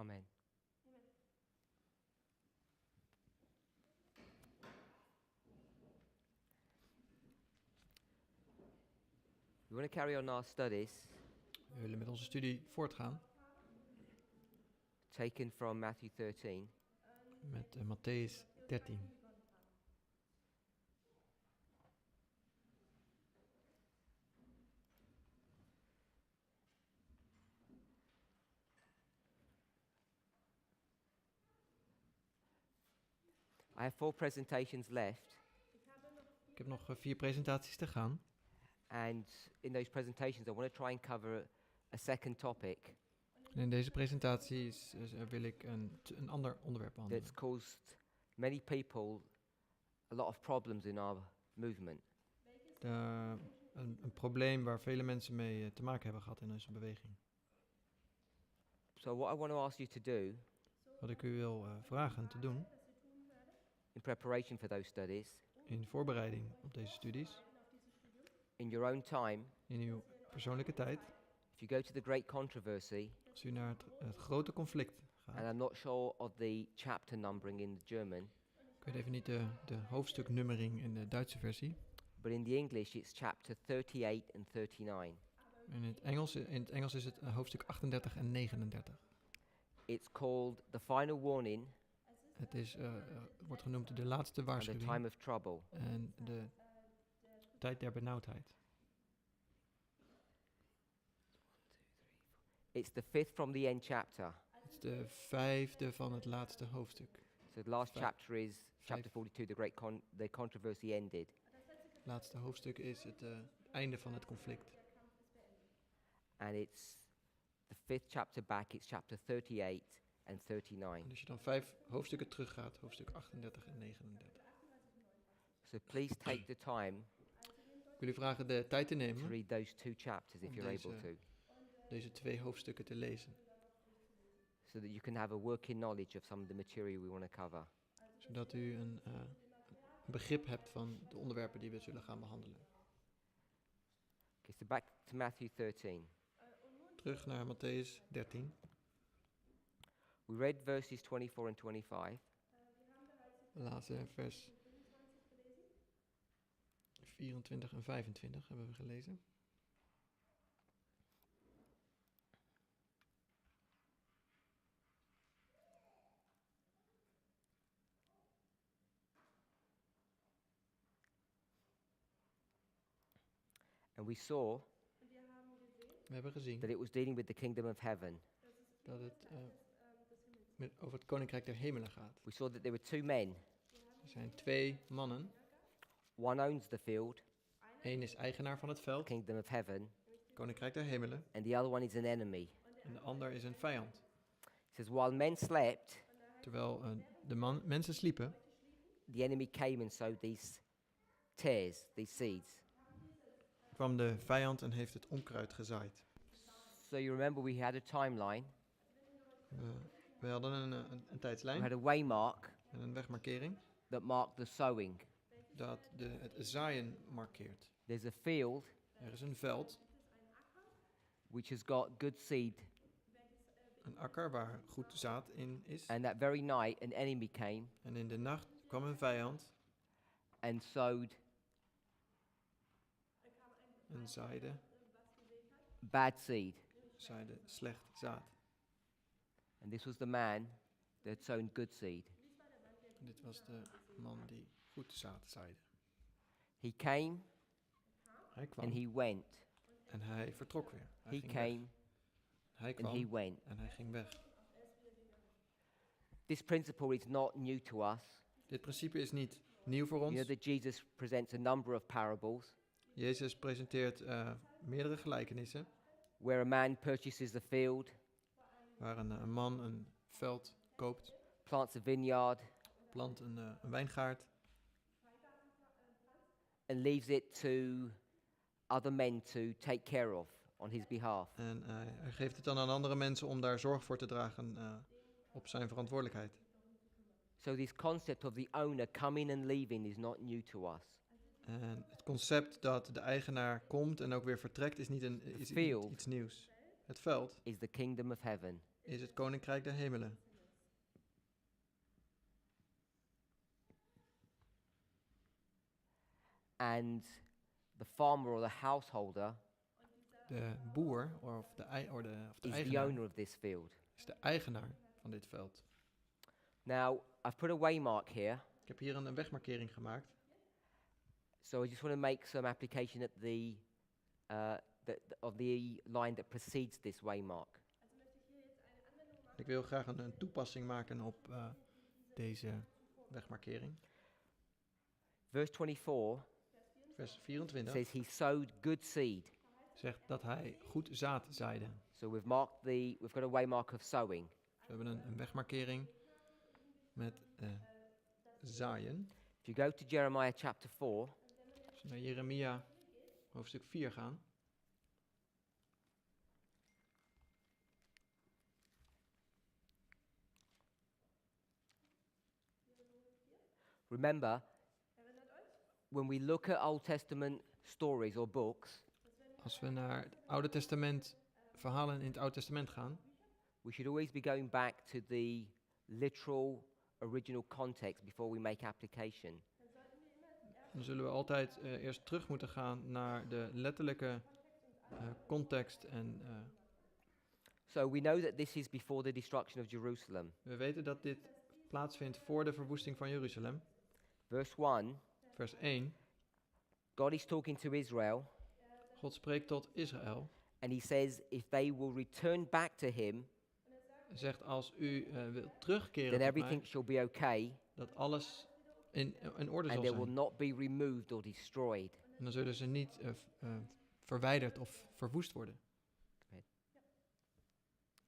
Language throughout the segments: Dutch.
Amen. We want to carry on our studies. We willen met onze studie voortgaan Taken from Matthew 13. met Mattheüs 13. I have 4 presentations left, Ik heb nog 4 presentaties te gaan. and in those presentations I want to try and cover a second topic En in deze presentaties wil ik een ander onderwerp behandelen. that's caused many people a lot of problems in our movement. Een probleem waar vele mensen mee te maken hebben gehad in onze beweging. So what I want to ask you to do Wat ik u wil vragen te doen in preparation for those studies, in voorbereiding op deze studies, in your own time, in uw persoonlijke tijd, if you go to the great controversy, als u naar het grote conflict and gaat. I'm not sure of the chapter numbering in the German, Ik weet even niet de hoofdstuknummering in de Duitse versie. but in the English it's chapter 38 and 39. In het Engels is het hoofdstuk 38 en 39. It's called the final warning Het wordt genoemd de laatste and the waarschuwing time of trouble. en de tijd der benauwdheid. It's the 5th from the end chapter. Het is de 5e van het laatste hoofdstuk. So the last Vijf. chapter is chapter 42, the controversy ended. Het laatste hoofdstuk is het einde van het conflict. And it's the 5th chapter back, it's chapter 38 and En 39. als je dan 5 hoofdstukken teruggaat, hoofdstuk 38 en 39. So please take the time Ik wil u vragen de tijd te to nemen read those 2 chapters if Om you're deze- able to, deze 2 hoofdstukken te lezen. so that you can have a working knowledge of some of the material we want to cover. Zodat u een begrip hebt van de onderwerpen die we zullen gaan behandelen. Okay, so back to Matthew 13. Terug naar Mattheüs 13. We read verses 24 and 25. We lazen vers 24 en 25 hebben we gelezen. And we saw We hebben gezien that it was dealing with the kingdom of heaven. dat het over het koninkrijk der hemelen gaat. We saw that there were 2 men. Er zijn 2 mannen. One owns the field, Eén is eigenaar van het veld, kingdom of heaven, koninkrijk der hemelen. and the other one is an enemy. En de ander is een vijand. It says, while men slept, Terwijl mensen sliepen, the enemy came and sowed these tares, these seeds. kwam de vijand en heeft het onkruid gezaaid. So you remember we had a timeline, We hadden een we tijdslijn had a waymark en een wegmarkering that marked the sowing. dat het zaaien markeert. There's a field Er is een veld, which has got good seed, een akker waar goed zaad in is. and that very night an enemy came En in de nacht kwam een vijand and sowed en zaaide bad seed. slecht zaad. And this was the man that had sown good seed. En dit was de man die goed zaad zaaide. He came Hij kwam and he went. en hij vertrok weer. Hij He ging came weg. Hij and he kwam went. en hij ging weg. This principle is not new to us. Dit principe is niet nieuw voor You know ons. that Jesus presents a number of parables Jezus presenteert meerdere gelijkenissen where a man purchases a field, waar een man een veld koopt, plants a vineyard, plant een wijngaard and leaves it to other men to take care of on his behalf. en hij geeft het dan aan andere mensen om daar zorg voor te dragen op zijn verantwoordelijkheid. So this concept of the owner coming and leaving is not new to us. En het concept dat de eigenaar komt en ook weer vertrekt is niet iets nieuws. Het veld Is the kingdom of heaven. is het koninkrijk der hemelen. And the farmer or the householder De boer of de is the eigenaar owner of this field. is de eigenaar van dit veld. Now, I've put a waymark here, Ik heb hier een wegmarkering gemaakt. so I just want to make some application at of the line that precedes this waymark. Ik wil graag een toepassing maken op deze wegmarkering. Verse 24 Vers 24 says he sowed good seed. zegt dat hij goed zaad zaaide. So we've got a waymark of sowing. We hebben een wegmarkering met zaaien. If you go to Jeremiah chapter 4, Als we naar Jeremia hoofdstuk 4 gaan. remember, when we look at Old Testament stories or books, Als we naar het Oude Testament, verhalen in het Oude Testament gaan, we should always be going back to the literal original context before we make application. dan zullen we altijd eerst terug moeten gaan naar de letterlijke context. En So we know that this is before the destruction of Jerusalem. we weten dat dit plaatsvindt voor de verwoesting van Jeruzalem. Verse 1, Vers 1. God is talking to Israel, God spreekt tot Israël. and he says if they will return back to him, Zegt als u wilt terugkeren then tot everything mij, shall be okay, dat alles in orde and zal they will zijn. not be removed or destroyed. En dan zullen ze niet verwijderd of verwoest worden.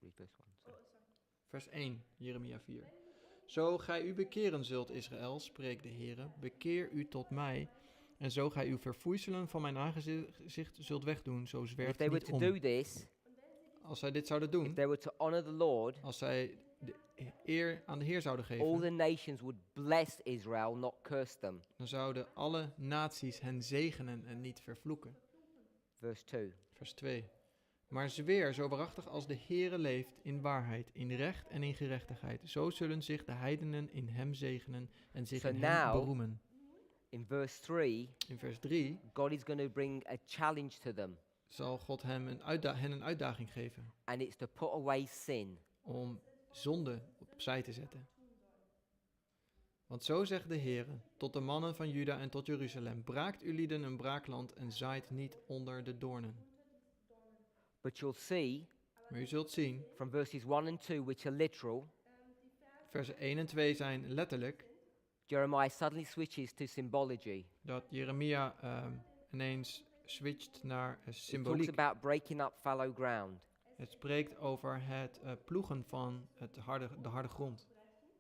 Read verse 1. sorry. Vers 1, Jeremia 4. Zo gij u bekeren zult, Israël, spreekt de Heere, bekeer u tot mij, en zo gij uw verfoeiselen van mijn aangezicht zult wegdoen, zo If zwerft they were niet to om. do this, Als zij dit zouden if doen, they were to honor the Lord, als zij de eer aan de Heer zouden all geven, the nations would bless Israel, not curse them. dan zouden alle naties hen zegenen en niet vervloeken. Verse 2. Vers 2. Maar zweer, zo waarachtig als de Heere leeft, in waarheid, in recht en in gerechtigheid. Zo zullen zich de heidenen in hem zegenen en zich So in hem now- beroemen. In verse 3, In vers 3 God is going to bring a challenge to them, zal God hem hen een uitdaging geven and it's to put away sin. om zonde opzij te zetten. Want zo zegt de Heere tot de mannen van Juda en tot Jeruzalem, braakt u lieden een braakland en zaait niet onder de doornen. But you'll see Maar u zult zien, from verses 1 and 2, which are literal, versen 1 en 2 zijn letterlijk, Jeremiah suddenly switches to symbology. dat Jeremia ineens switcht naar It talks symboliek. about breaking up fallow ground. Het spreekt over het ploegen van de harde grond.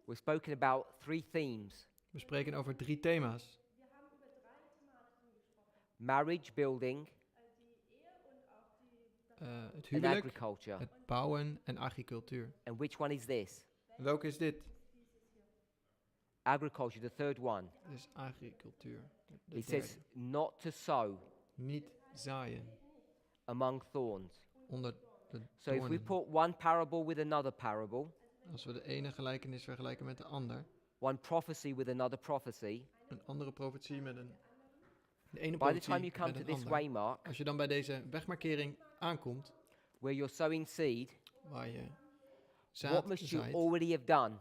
We've spoken about 3 themes: We spreken over 3 thema's. marriage, building, Het and huwelijk, agriculture. het bouwen en agricultuur. And which one is this? Welke is dit? Agriculture, the third one. Dit is agricultuur. De It derde. says not to sow Niet zaaien among thorns. onder de So if we doornen. put one parable with another parable, Als we de ene gelijkenis vergelijken met de ander, one prophecy with another prophecy, een andere profetie met de ene by the time you profetie come met to een this ander. waymark, Als je dan bij deze wegmarkering aankomt, where you're sowing seed, waar je what zaad must you zaait, already have done?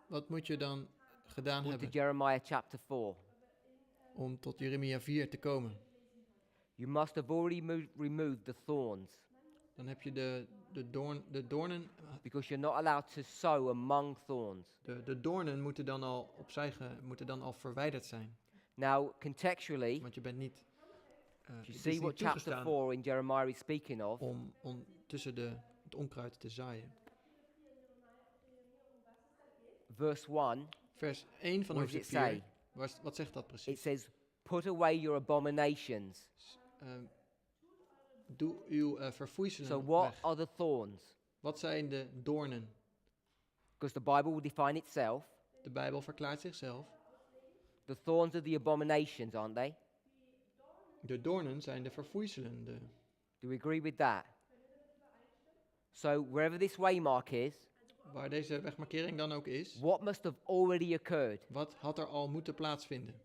wat moet je dan gedaan According to hebben Jeremiah chapter 4. om tot Jeremia 4 te komen? You must have already removed the thorns, Dan heb je de doornen, because you're not allowed to sow among thorns. de doornen moeten dan al moeten dan al verwijderd zijn. Now, contextually, Want je bent niet, you het is see niet what chapter toegestaan 4 in Jeremiah is speaking of. om tussen het onkruid te zaaien. Verse 1, Vers 1 van what does hoofdstuk it 4, say? wat zegt dat It precies? says, put away your abominations. Doe uw So verfoeiselen what weg. are the thorns? Wat zijn de doornen? Because the Bible will define itself. De Bijbel verklaart zichzelf. The thorns are the abominations, aren't they? De doornen zijn de verfoeiselen. Do we agree with that? So wherever this waymark is, Waar deze wegmarkering dan ook is, what must have already occurred? wat had er al moeten plaatsvinden?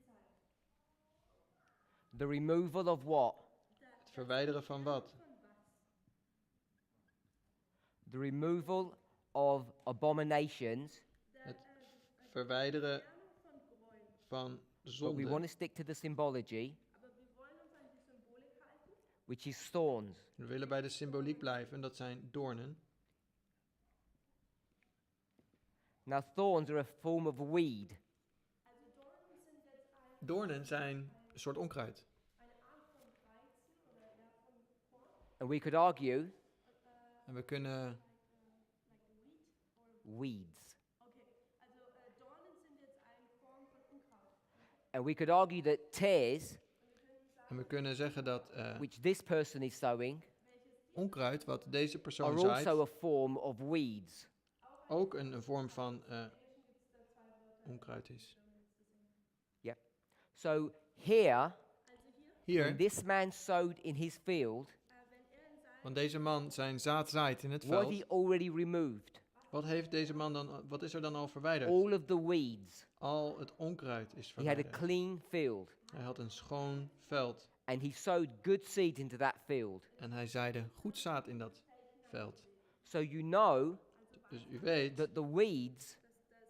The removal of what? Het verwijderen van wat? The removal of abominations, Het verwijderen van but we zonde. want to stick to the symbology, which is thorns. We willen bij de symboliek blijven, dat zijn doornen. Now thorns are a form of weed. Doornen zijn een soort onkruid. And we could argue En we kunnen weeds. And we could argue that tares, zeggen dat which this person is sowing, onkruid wat deze persoon are zaait, also a form of weeds. ook een vorm van onkruid is. So here, Hier, when this man sowed in his field, want deze man zijn zaad zaait in het what he veld. already removed? Wat heeft deze man dan? Wat is er dan al verwijderd? All of the weeds. Al het onkruid is He had a verwijderd. clean field. Hij had een schoon veld And he sowed good seed into that field. en hij zaaide goed zaad in dat veld. So you know Dus u weet that the weeds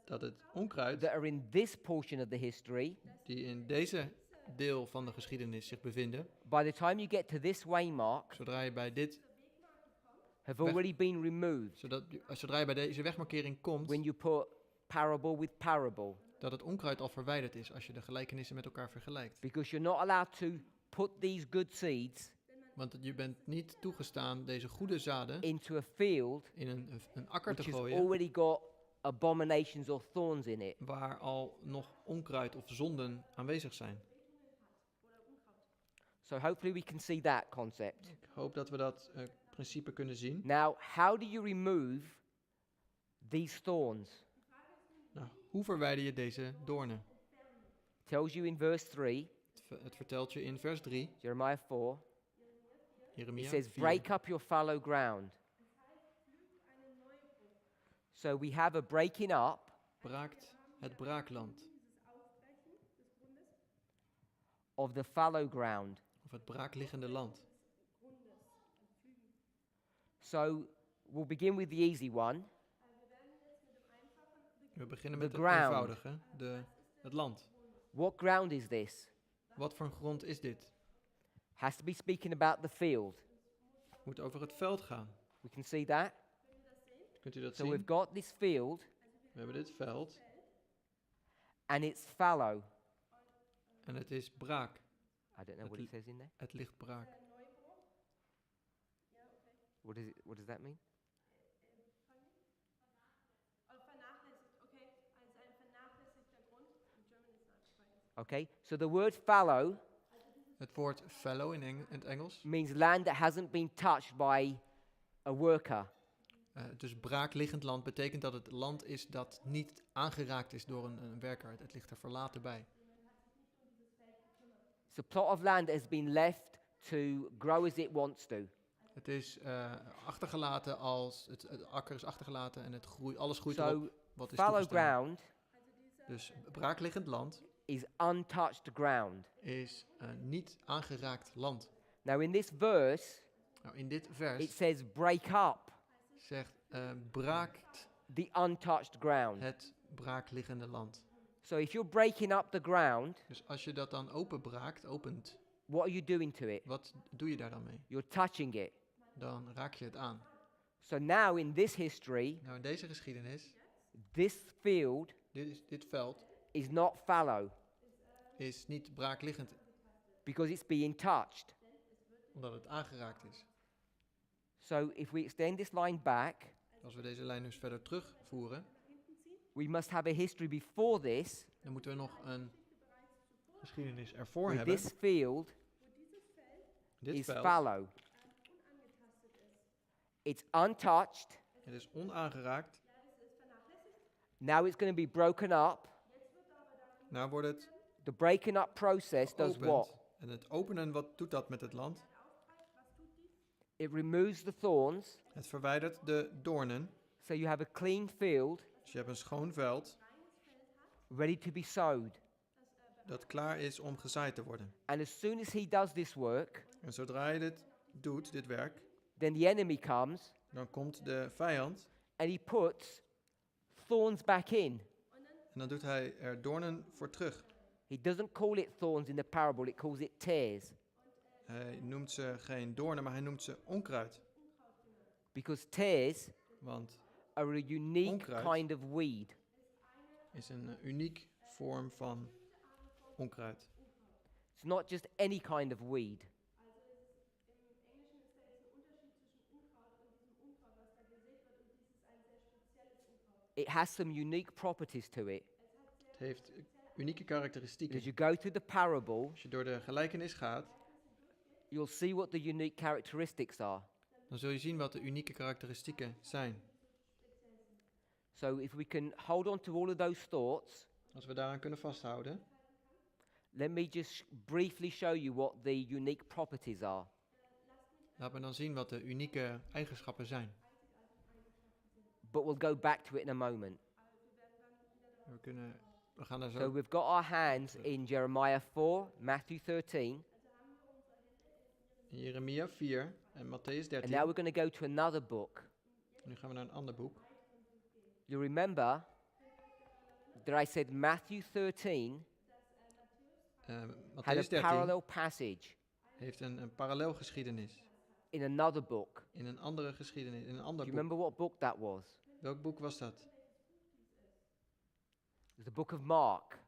dat het onkruid that are in this portion of the history, die in deze deel van de geschiedenis zich bevinden, by the time you get to this waymark, zodra je bij have already been removed. zodra je bij deze wegmarkering komt, When you put parable with parable. dat het onkruid al verwijderd is als je de gelijkenissen met elkaar vergelijkt. Because you're not allowed to put these good seeds Want je bent niet toegestaan deze goede zaden into a field in een akker te which has gooien already got abominations or thorns in it. waar al nog onkruid of zonden aanwezig zijn. So hopefully we can see that concept. Ik hoop dat we dat principe kunnen zien. Now, how do you remove these thorns? Nou, hoe verwijder je deze doornen? Tells you in verse 3, Het vertelt je in vers 3, Jeremiah 4, it Jeremia says, 4. break up your fallow ground. So we have a breaking up Braakt het braakland, of the fallow ground. of het braakliggende land. So we'll begin with the easy one. We beginnen The met het ground. eenvoudige, het land. What ground is this? Wat voor een grond is dit? Has to be speaking about the field. Het moet over het veld gaan. We can see that. Kunt u dat So zien? we've got this field We hebben dit veld and it's fallow. en het is braak. I don't know what it says in there. Het ligt braak. What does that mean? Okay, so the word fallow Het woord fallow in het Engels, means land that hasn't been touched by a worker. dus braakliggend land, betekent dat het land is dat niet aangeraakt is door een werker. Het ligt er verlaten bij. It's a plot of land that has been left to grow as it wants to. Het is achtergelaten als het akker is achtergelaten en alles groeit So erop wat is fallow toegestaan. ground Dus braakliggend land is untouched ground. is niet aangeraakt land. Now in this verse, Nou, in dit it vers says break up zegt braakt the untouched ground. het braakliggende land. So if you're breaking up the ground, Dus als je dat dan opent, what are you doing to it? wat doe je daar dan mee? You're touching it. Dan raak je het aan. So now in this history, Nou, in deze geschiedenis, this field dit veld is not fallow is niet braakliggend, because it's being touched. omdat het aangeraakt is. So if we extend this line back, Als we deze lijn dus verder terugvoeren, we must have a history before this dan moeten we nog een geschiedenis ervoor where hebben. this field Dit is veld, fallow. It's untouched. het is onaangeraakt. Now it's going to be broken up. Nou wordt het The breaking up process does what? geopend. En het openen, wat doet dat met het land? It removes the thorns, Het verwijdert de doornen. so you have a clean field Dus je hebt een schoon veld ready to be sowed. dat klaar is om gezaaid te worden. And as soon as he does this work, En zodra je dit doet, dit werk, then the enemy comes dan komt de vijand and he puts thorns back in. en dan doet hij er doornen voor terug. He doesn't call it thorns in the parable, it calls it tares. Hij noemt ze geen doornen, maar hij noemt ze onkruid. Because tares Want are a unique Onkruid. kind of weed. is een uniek vorm van onkruid. It's not just any kind of weed. It has some unique properties to it. Het heeft unieke karakteristieken. As you go through the parable, Als je door de gelijkenis gaat, you'll see what the unique characteristics are. dan zul je zien wat de unieke karakteristieken zijn. So if we can hold on to all of those thoughts, Als we daaraan kunnen vasthouden, let me just briefly show you what the unique properties are. laten we dan zien wat de unieke eigenschappen zijn. But we'll go back to it in a moment. We gaan daar So zo. we've got our hands in Jeremiah 4, Matthew 13, In Jeremia 4 en Matthäus and 13. now we're going to go to another book. Nu gaan we naar een ander boek. You remember that I said Matthew 13 had Matthäus a 13 parallel passage heeft een parallelgeschiedenis. in another book. In een andere geschiedenis, in een Do ander you boek. remember what book that was? Welk boek was dat? It was the book of Mark,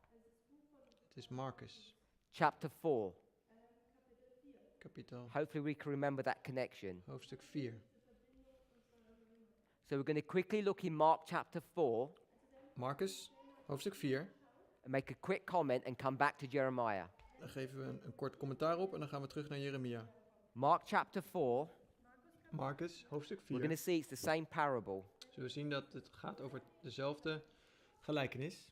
Het is Marcus, chapter 4. kapitel, Hopefully we can remember that connection. hoofdstuk 4. So we're going to quickly look in Mark chapter 4 Marcus, hoofdstuk 4. and make a quick comment and come back to Jeremiah. Dan geven we een kort commentaar op en dan gaan we terug naar Jeremia. Mark chapter 4, Marcus, hoofdstuk we're going to 4. see it's the same parable. Zullen we zien dat het gaat over dezelfde gelijkenis.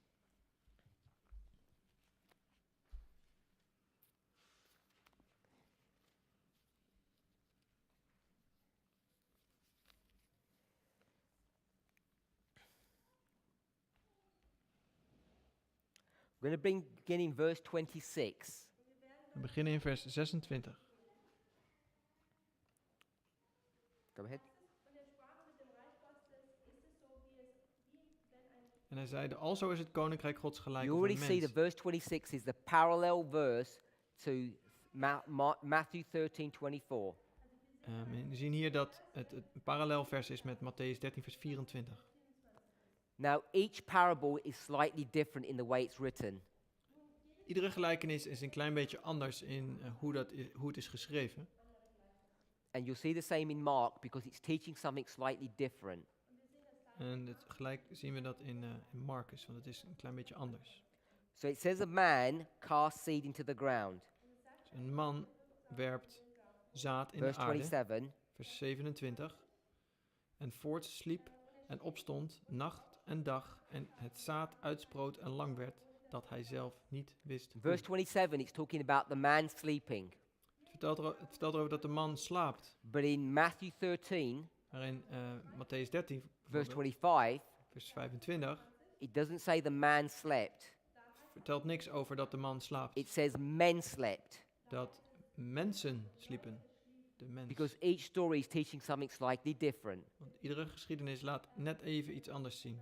We're going to begin in verse 26. We beginnen in vers 26. Go ahead. En hij zeide, alzo is het koninkrijk Gods gelijk You of already een see mens. that verse 26 is the parallel verse to Matthew 13:24. We zien hier dat het een parallelvers is met Matthäus 13 vers 24. Now, each parable is slightly different in the way it's written. Iedere gelijkenis is een klein beetje anders in hoe het is geschreven. And you'll see the same in Mark because it's teaching something slightly different. En gelijk zien we dat in Marcus, want het is een klein beetje anders. So it says a man cast seed into the ground. Dus een man werpt zaad in Verse de aarde, 27. vers 27. En voorts sliep en opstond, nacht en dag, en het zaad uitsproot en lang werd, dat hij zelf niet wist hoe. Verse 27, it's talking about the man sleeping. Het vertelt erover dat de man slaapt. But in Matthew 13, Maar in Matthäus 13, verse bijvoorbeeld, 25, vers 25, it doesn't say the man slept. vertelt niks over dat de man slaapt. It says men slept. Dat mensen sliepen. De mens. Because each story is teaching something slightly different. Want iedere geschiedenis laat net even iets anders zien.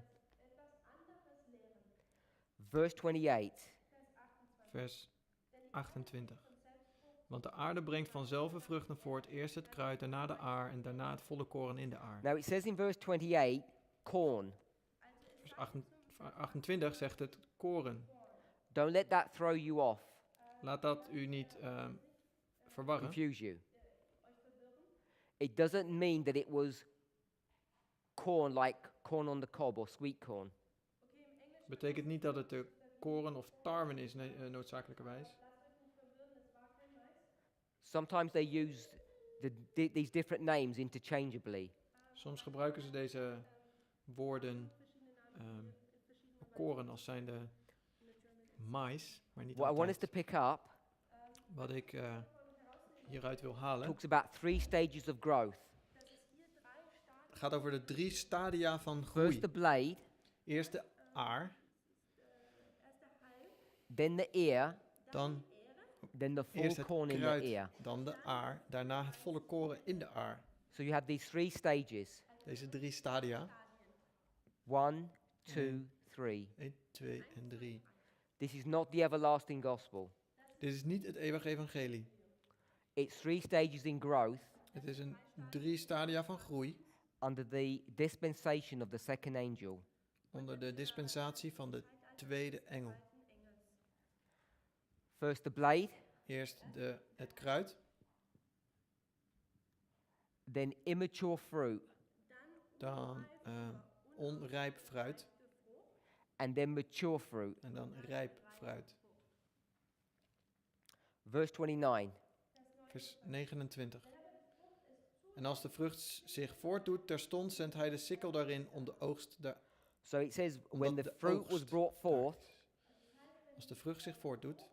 Verse 28. Vers 28. Want de aarde brengt vanzelf vruchten voort, eerst het kruid, daarna de aar en daarna het volle koren in de aar. Now it says in verse 28, corn. Vers 28 zegt het koren. Don't let that throw you off, Laat dat u niet verwarren. confuse you. It doesn't mean that it was corn like corn on the cob or sweet corn. Betekent niet dat het de koren of tarwe is noodzakelijkerwijs. Sometimes they use these different names interchangeably. Soms gebruiken ze deze woorden koren als zijnde mais, maar niet What I want us altijd. to pick up Wat ik hieruit wil halen. talks about 3 stages of growth. Het gaat over de 3 stadia van First groei. the blade, Eerst de aar, then the ear, dan then the full eerst het corn in the kruid, ear. dan de aar, daarna het volle koren in de aar. So you have these 3 stages. Deze 3 stadia. 1, 2, 3. 1, 2 en 3. This is not the everlasting gospel. Dit is niet het eeuwige evangelie. It's 3 stages in growth Het is een 3 stadia van groei under the dispensation of the second angel. onder de dispensatie van de tweede engel. First the blade, Eerst het kruid, then immature fruit, dan onrijp fruit and then mature fruit. en dan rijp fruit. Verse 29. Vers 29. En als de vrucht zich voortdoet, terstond zendt hij de sikkel daarin om de oogst So it says, when omdat the de fruit was oogst brought daar forth, is. Als de vrucht zich voortdoet,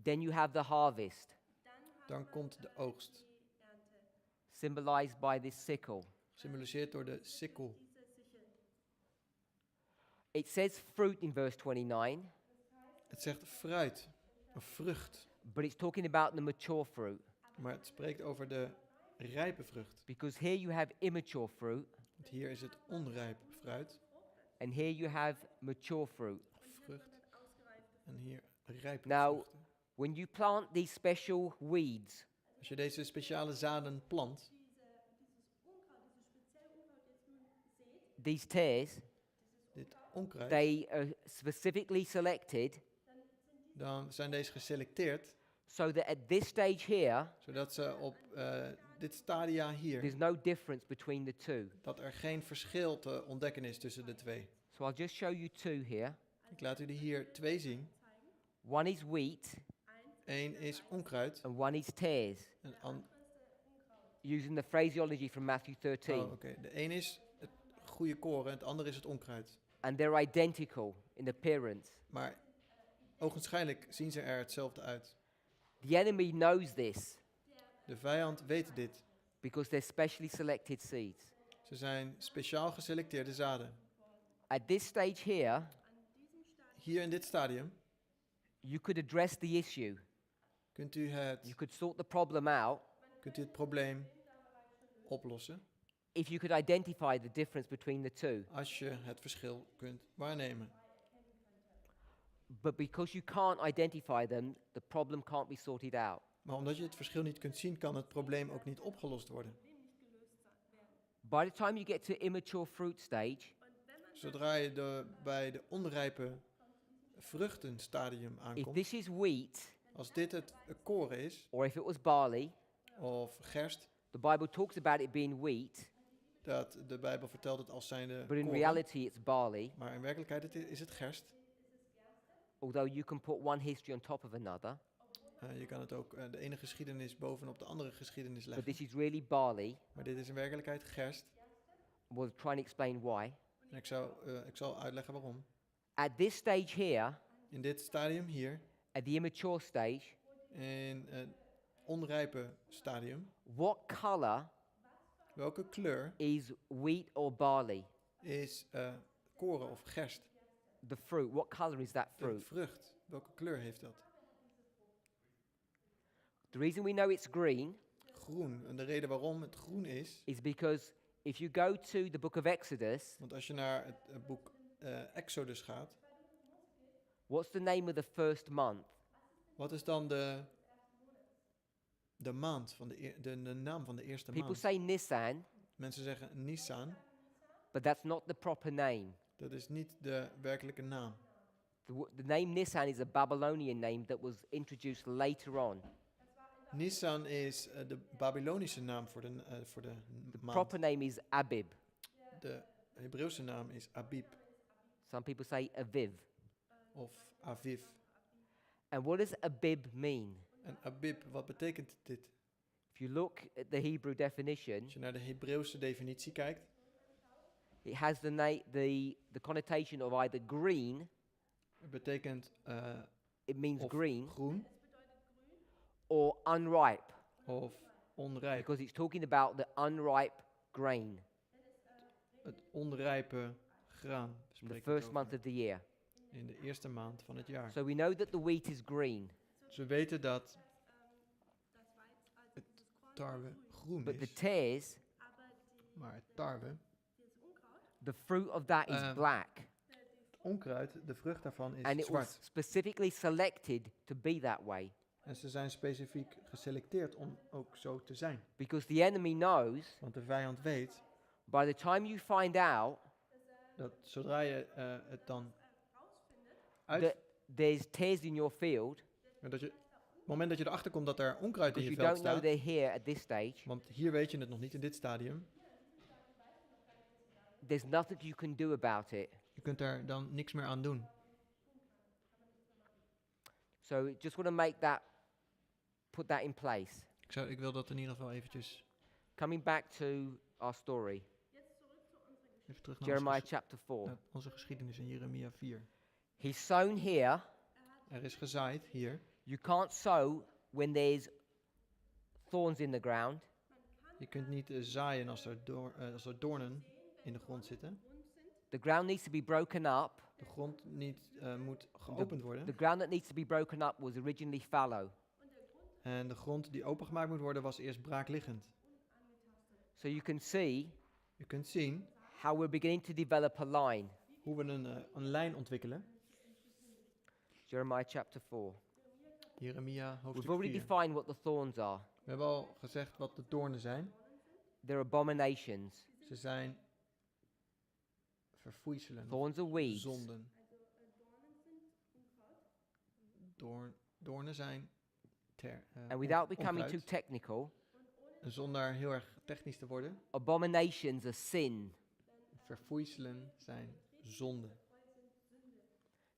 then you have the harvest, dan komt de oogst. symbolized by this sickle. Gesymboliseerd door de sikkel. It says fruit in verse 29, Het zegt fruit of vrucht, but it's talking about the mature fruit. maar het spreekt over de rijpe vrucht. Because here you have immature fruit, Want hier is het onrijp fruit, and here you have mature fruit. vrucht, en hier rijpe Now, vruchten. when you plant these special weeds, Als je deze speciale zaden plant, these tares, dit onkruid, they are specifically selected dan zijn deze geselecteerd, so that at this stage here, zodat ze op dit stadia hier, there's no difference between the two. dat er geen verschil te ontdekken is tussen de twee. So I'll just show you 2 here. Ik laat u er hier 2 zien. One is wheat, 1 is onkruid. and one is tares, En using the phraseology from Matthew 13. oké. De een is het goede koren, het andere is het onkruid. And they're identical in appearance. Maar ogenschijnlijk zien ze er hetzelfde uit. The enemy knows this De vijand weet dit. because they're specially selected seeds. Ze zijn speciaal geselecteerde zaden. At this stage here, Hier in dit stadium you could address the issue. kunt u You het could sort the problem out probleem oplossen if you could identify the difference between the two. als je het verschil kunt waarnemen. But because you can't identify them, the problem can't be sorted out. Maar omdat je het verschil niet kunt zien, kan het probleem ook niet opgelost worden. By the time you get to immature fruit stage, Zodra je bij de onrijpe vruchtenstadium if aankomt, this is wheat als dit het koren is, or if it was barley, of gerst, the Bible talks about it being wheat, dat de Bijbel vertelt het als zijnde but in koren, reality it's barley. maar in werkelijkheid is het gerst. Although you can put one history on top of another, Je kan het ook de ene geschiedenis bovenop de andere geschiedenis but leggen. this is really barley. Maar dit is in werkelijkheid gerst. We'll try and explain why. En ik zal uitleggen waarom. At this stage here, In dit stadium hier, at the immature stage, in het onrijpe stadium, what color welke kleur is wheat or barley? is koren of gerst? The fruit, what color is that De fruit? vrucht, welke kleur heeft dat? The reason we know it's green Groen. En de reden waarom het groen is because if you go to the book of Exodus, want als je naar het boek Exodus gaat, what's the name of the first month? wat is dan de maand van de naam van de eerste People maand? say Nisan, Mensen zeggen Nisan, but that's not the proper name. dat is niet de werkelijke naam. The name Nisan is a Babylonian name that was introduced later on. Nisan is de Babylonische naam voor de The maand. proper name is Abib. De Hebreeuwse naam is Abib Some people say Aviv. of Aviv. And what does Abib mean? En Abib, wat betekent dit? If you look at the Hebrew definition, Als je naar de Hebreeuwse definitie kijkt, it has the connotation of either green, het betekent it means of green, groen, or unripe, of onrijp. because it's talking about the unripe grain Het onrijpe graan. in the spreekt het first over. month of the year. In de eerste maand van het jaar. So we know that the wheat is green, Dus we weten dat het tarwe groen but the is. tares, Maar het tarwe, the fruit of that is black. het onkruid, de vrucht daarvan And is it was zwart. specifically selected to be that way, En ze zijn specifiek geselecteerd om ook zo te zijn. because the enemy knows Want de vijand weet by the time you find out dat zodra je het dan that there's tares in your field, dat je, op het moment dat je erachter komt dat er onkruid in because je you veld don't know staat, they're here at this stage, want hier weet je het nog niet in dit stadium, there's nothing you can do about it. je kunt daar dan niks meer aan doen. So just want to make that, put that in place. Ik wil dat in ieder geval eventjes Coming back to our story, even terug naar Jeremiah chapter 4. naar onze geschiedenis in Jeremia 4. He's sown here. Er is gezaaid hier. You can't sow when there's thorns in the ground. Je kunt niet zaaien als er doornen in de grond zitten. The ground needs to be broken up. De grond moet geopend worden. The ground that needs to be broken up was originally fallow. En de grond die opengemaakt moet worden was eerst braakliggend. So you can see Je kunt zien how we're beginning to develop a line. hoe we een lijn ontwikkelen. Jeremiah chapter 4. Jeremia We've hoofdstuk already 4. defined what the thorns are. We hebben al gezegd wat de doornen zijn. They're abominations. Ze zijn verfoeiselen, Thorns are weeds. zonden. Doornen zijn And without becoming too onkruid. technical, En zonder heel erg technisch te worden, abominations are sin. verfoeiselen zijn zonden.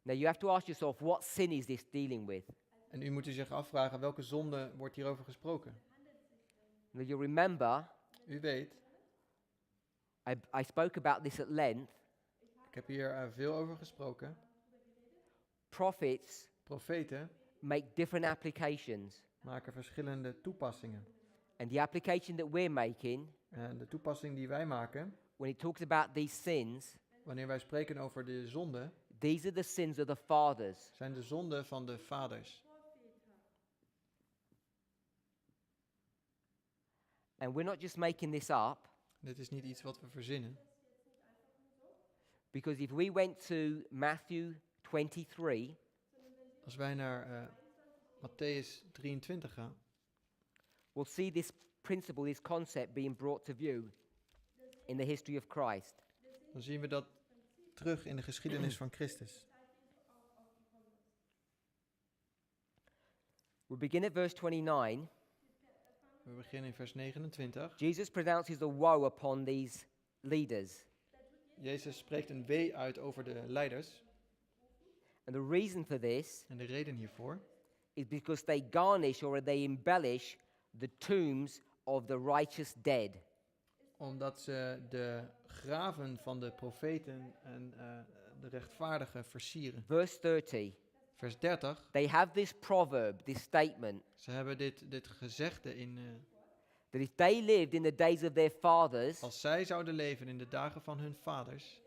Now you have to ask yourself, what sin is this dealing with? En u moet u zich afvragen, welke zonde wordt hierover gesproken? Now you remember, U weet, I spoke about this at length. ik heb hier veel over gesproken. Prophets Profeten make different applications. maken verschillende toepassingen. And the application that we're making, En de toepassing die wij maken, when it talks about these sins, wanneer wij spreken over de zonde, these are the sins of the fathers. zijn de zonden van de vaders. And we're not just making this up, Dit is niet iets wat we verzinnen. because if we went to Matthew 23, Als wij naar Matthäus 23 gaan, we'll see this principle, this concept being brought to view in the history of Christ. dan zien we dat terug in de geschiedenis van Christus. We begin at verse 29. We beginnen in vers 29. Jesus pronounces a woe upon these leaders. Jezus spreekt een wee uit over de leiders. And the reason for this En de reden hiervoor is because they garnish or they embellish the tombs of the righteous dead. omdat ze de graven van de profeten en de rechtvaardigen versieren. Verse 30. Vers 30. They have this proverb, this statement, Ze hebben dit gezegde in... that if they lived in the days of their fathers, als zij zouden leven in de dagen van hun vaders,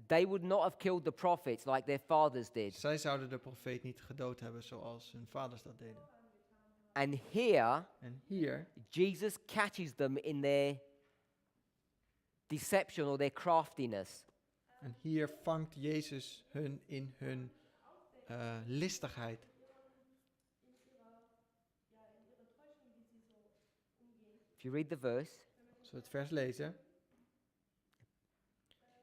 they would not have killed the prophets like their fathers did. zij zouden de profeet niet gedood hebben zoals hun vaders dat deden. And here, En hier Jesus catches them in their deception or their craftiness. En hier vangt Jezus hun in hun listigheid. If you read the verse, Als we het vers lezen.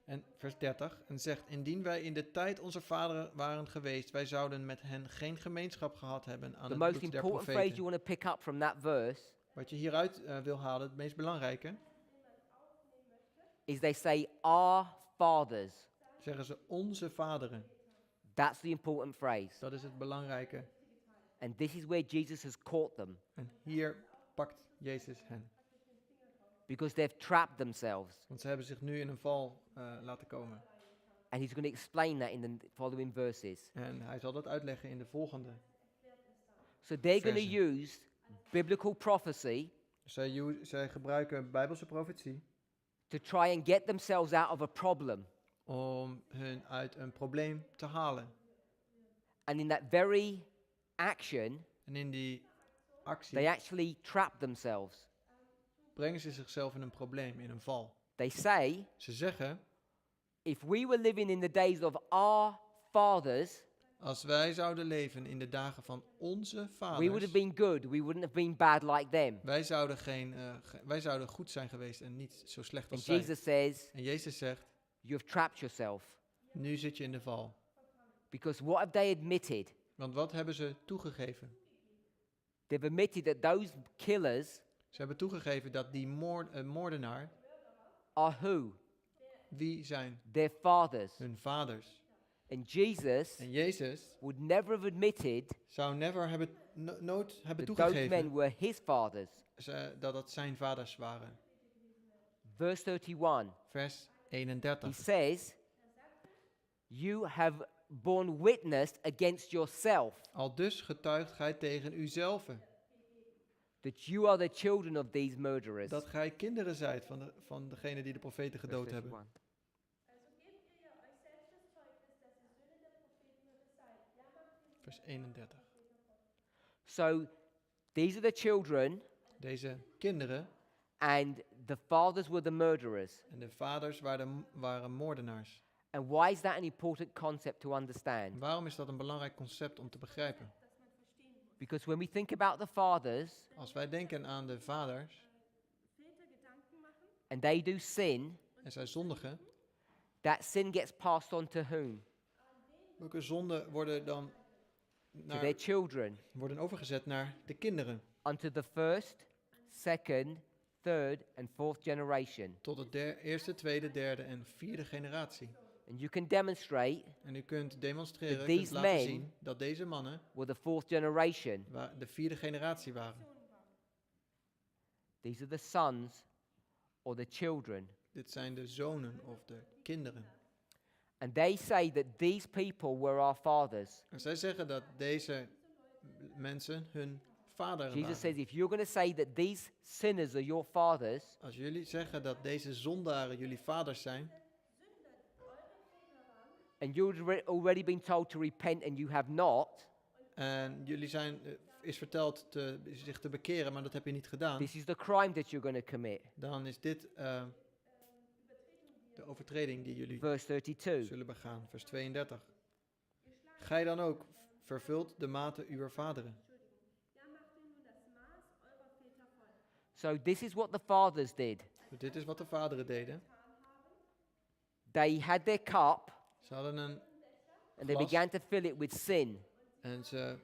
En vers 30. En zegt, indien wij in de tijd onze vaderen waren geweest, wij zouden met hen geen gemeenschap gehad hebben aan the het most bloed der important phrase you profeten. want to pick up from that verse Wat je hieruit wil halen, het meest belangrijke, is they say, our fathers. zeggen ze onze vaderen. That's the important phrase. Dat is het belangrijke. And this is where Jesus has caught them, En hier pakt Jezus hen. because they've trapped themselves. Want ze hebben zich nu in een val laten komen. And he's going to explain that in the following verses. En hij zal dat uitleggen in de volgende. So they're going to Versen. use biblical prophecy Zij gebruiken bijbelse profetie to try and get themselves out of a problem. om hun uit een probleem te halen. And in that very action, En in die actie they actually trap themselves. brengen ze zichzelf in een probleem, in een val. They say, Ze zeggen, if we were living in the days of our fathers, als wij zouden leven in de dagen van onze we would vaders, have been good. We wouldn't have been bad like them. wij zouden goed zijn geweest en niet zo slecht als And zij. Jesus says, En Jezus zegt, you have trapped yourself. nu zit je in de val. Because what have they admitted? Want wat hebben ze toegegeven? They've admitted that those killers Ze hebben toegegeven dat die moordenaar, are who? wie zijn? Their fathers. Hun vaders. And Jesus En Jezus would never have admitted zou nooit hebben that those men toegegeven were his fathers. dat het zijn vaders waren. Verse 31, Vers he 31. says, you have borne witness against yourself Al dus getuigt gij tegen uzelf that you are the children of these murderers. dat gij kinderen zijt van degene die de profeten Verse gedood hebben. 31. Vers 31. So these are the children, Deze kinderen and the fathers were the murderers. en de vaders waren moordenaars. And why is that an important concept to understand? En waarom is dat een belangrijk concept om te begrijpen? Because when we think about the fathers Als wij denken aan de vaders and they do sin, en zij zondigen, that sin gets passed on to whom? welke zonden worden dan To their children. worden overgezet naar de kinderen? Unto the first, second, third, and fourth generation. Tot de eerste, tweede, derde en vierde generatie. And you can demonstrate En u kunt demonstreren, That kunt these laten men zien dat deze mannen were the fourth generation. de vierde generatie waren. These are the sons or the children. Dit zijn de zonen of de kinderen. And they say that these people were our fathers. En zij zeggen dat deze mensen hun vader Jesus waren. says, if you're going to say that these sinners are your fathers, Als jullie zeggen dat deze zondaren jullie vaders zijn, and you've already been told to repent and you have not, en jullie is verteld zich te bekeren, maar dat heb je niet gedaan, this is the crime that you're going to commit. dan is dit de overtreding die jullie Verse 32. zullen begaan. Vers 32. Gij dan ook, vervult de mate uwer vaderen. So this is what the fathers did. Dus dit is wat de vaderen deden. They had their cup Ze hadden een and they glas began to fill it with sin. en ze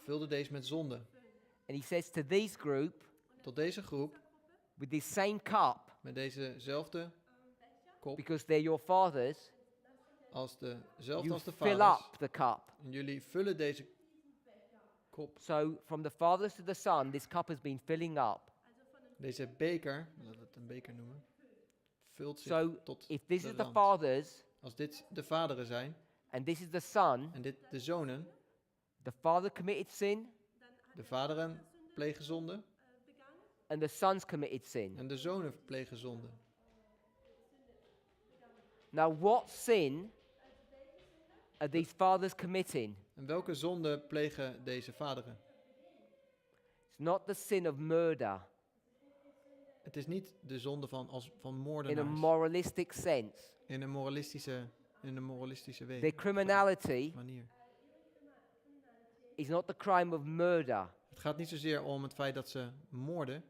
vulden deze met zonde. And he says to these group, Tot deze groep, with this same cup, met dezezelfde kop, because they're your fathers, dezelfde you als de fill vaders. up the cup. En jullie vullen deze kop, So from the fathers to the son, this cup has been filling up. deze beker, laten we het een beker noemen, vult zich So tot if this de is the rand. fathers Als dit de vaderen zijn and this is the son, en dit de zonen, the father committed sin de vaderen plegen zonde and the sons committed sin. en de zonen plegen zonde. Now what sin are these fathers committing? En welke zonde plegen deze vaderen? It's not the sin of murder Het is niet de zonde van in a moordenaars moralistic sense. in een moralistische Their weg, criminality manier. is not the crime of murder. Het gaat niet zozeer om het feit dat ze moorden.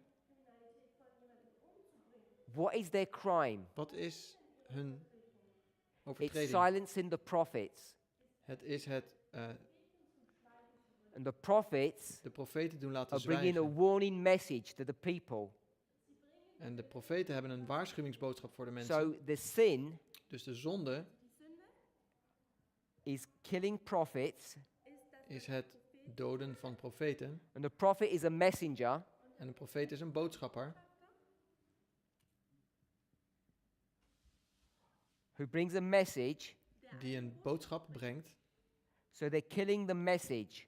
What is their crime? Wat is hun It's overtreding? silencing the prophets. Het is And the prophets de profeten doen laten are bringing a zwijgen. warning message to the people. En de profeten hebben een waarschuwingsboodschap voor de mensen. So the sin Dus de zonde is killing prophets, is het doden van profeten. and the prophet is a messenger En een profeet is een boodschapper who brings a message. die een boodschap brengt. So they're killing the message.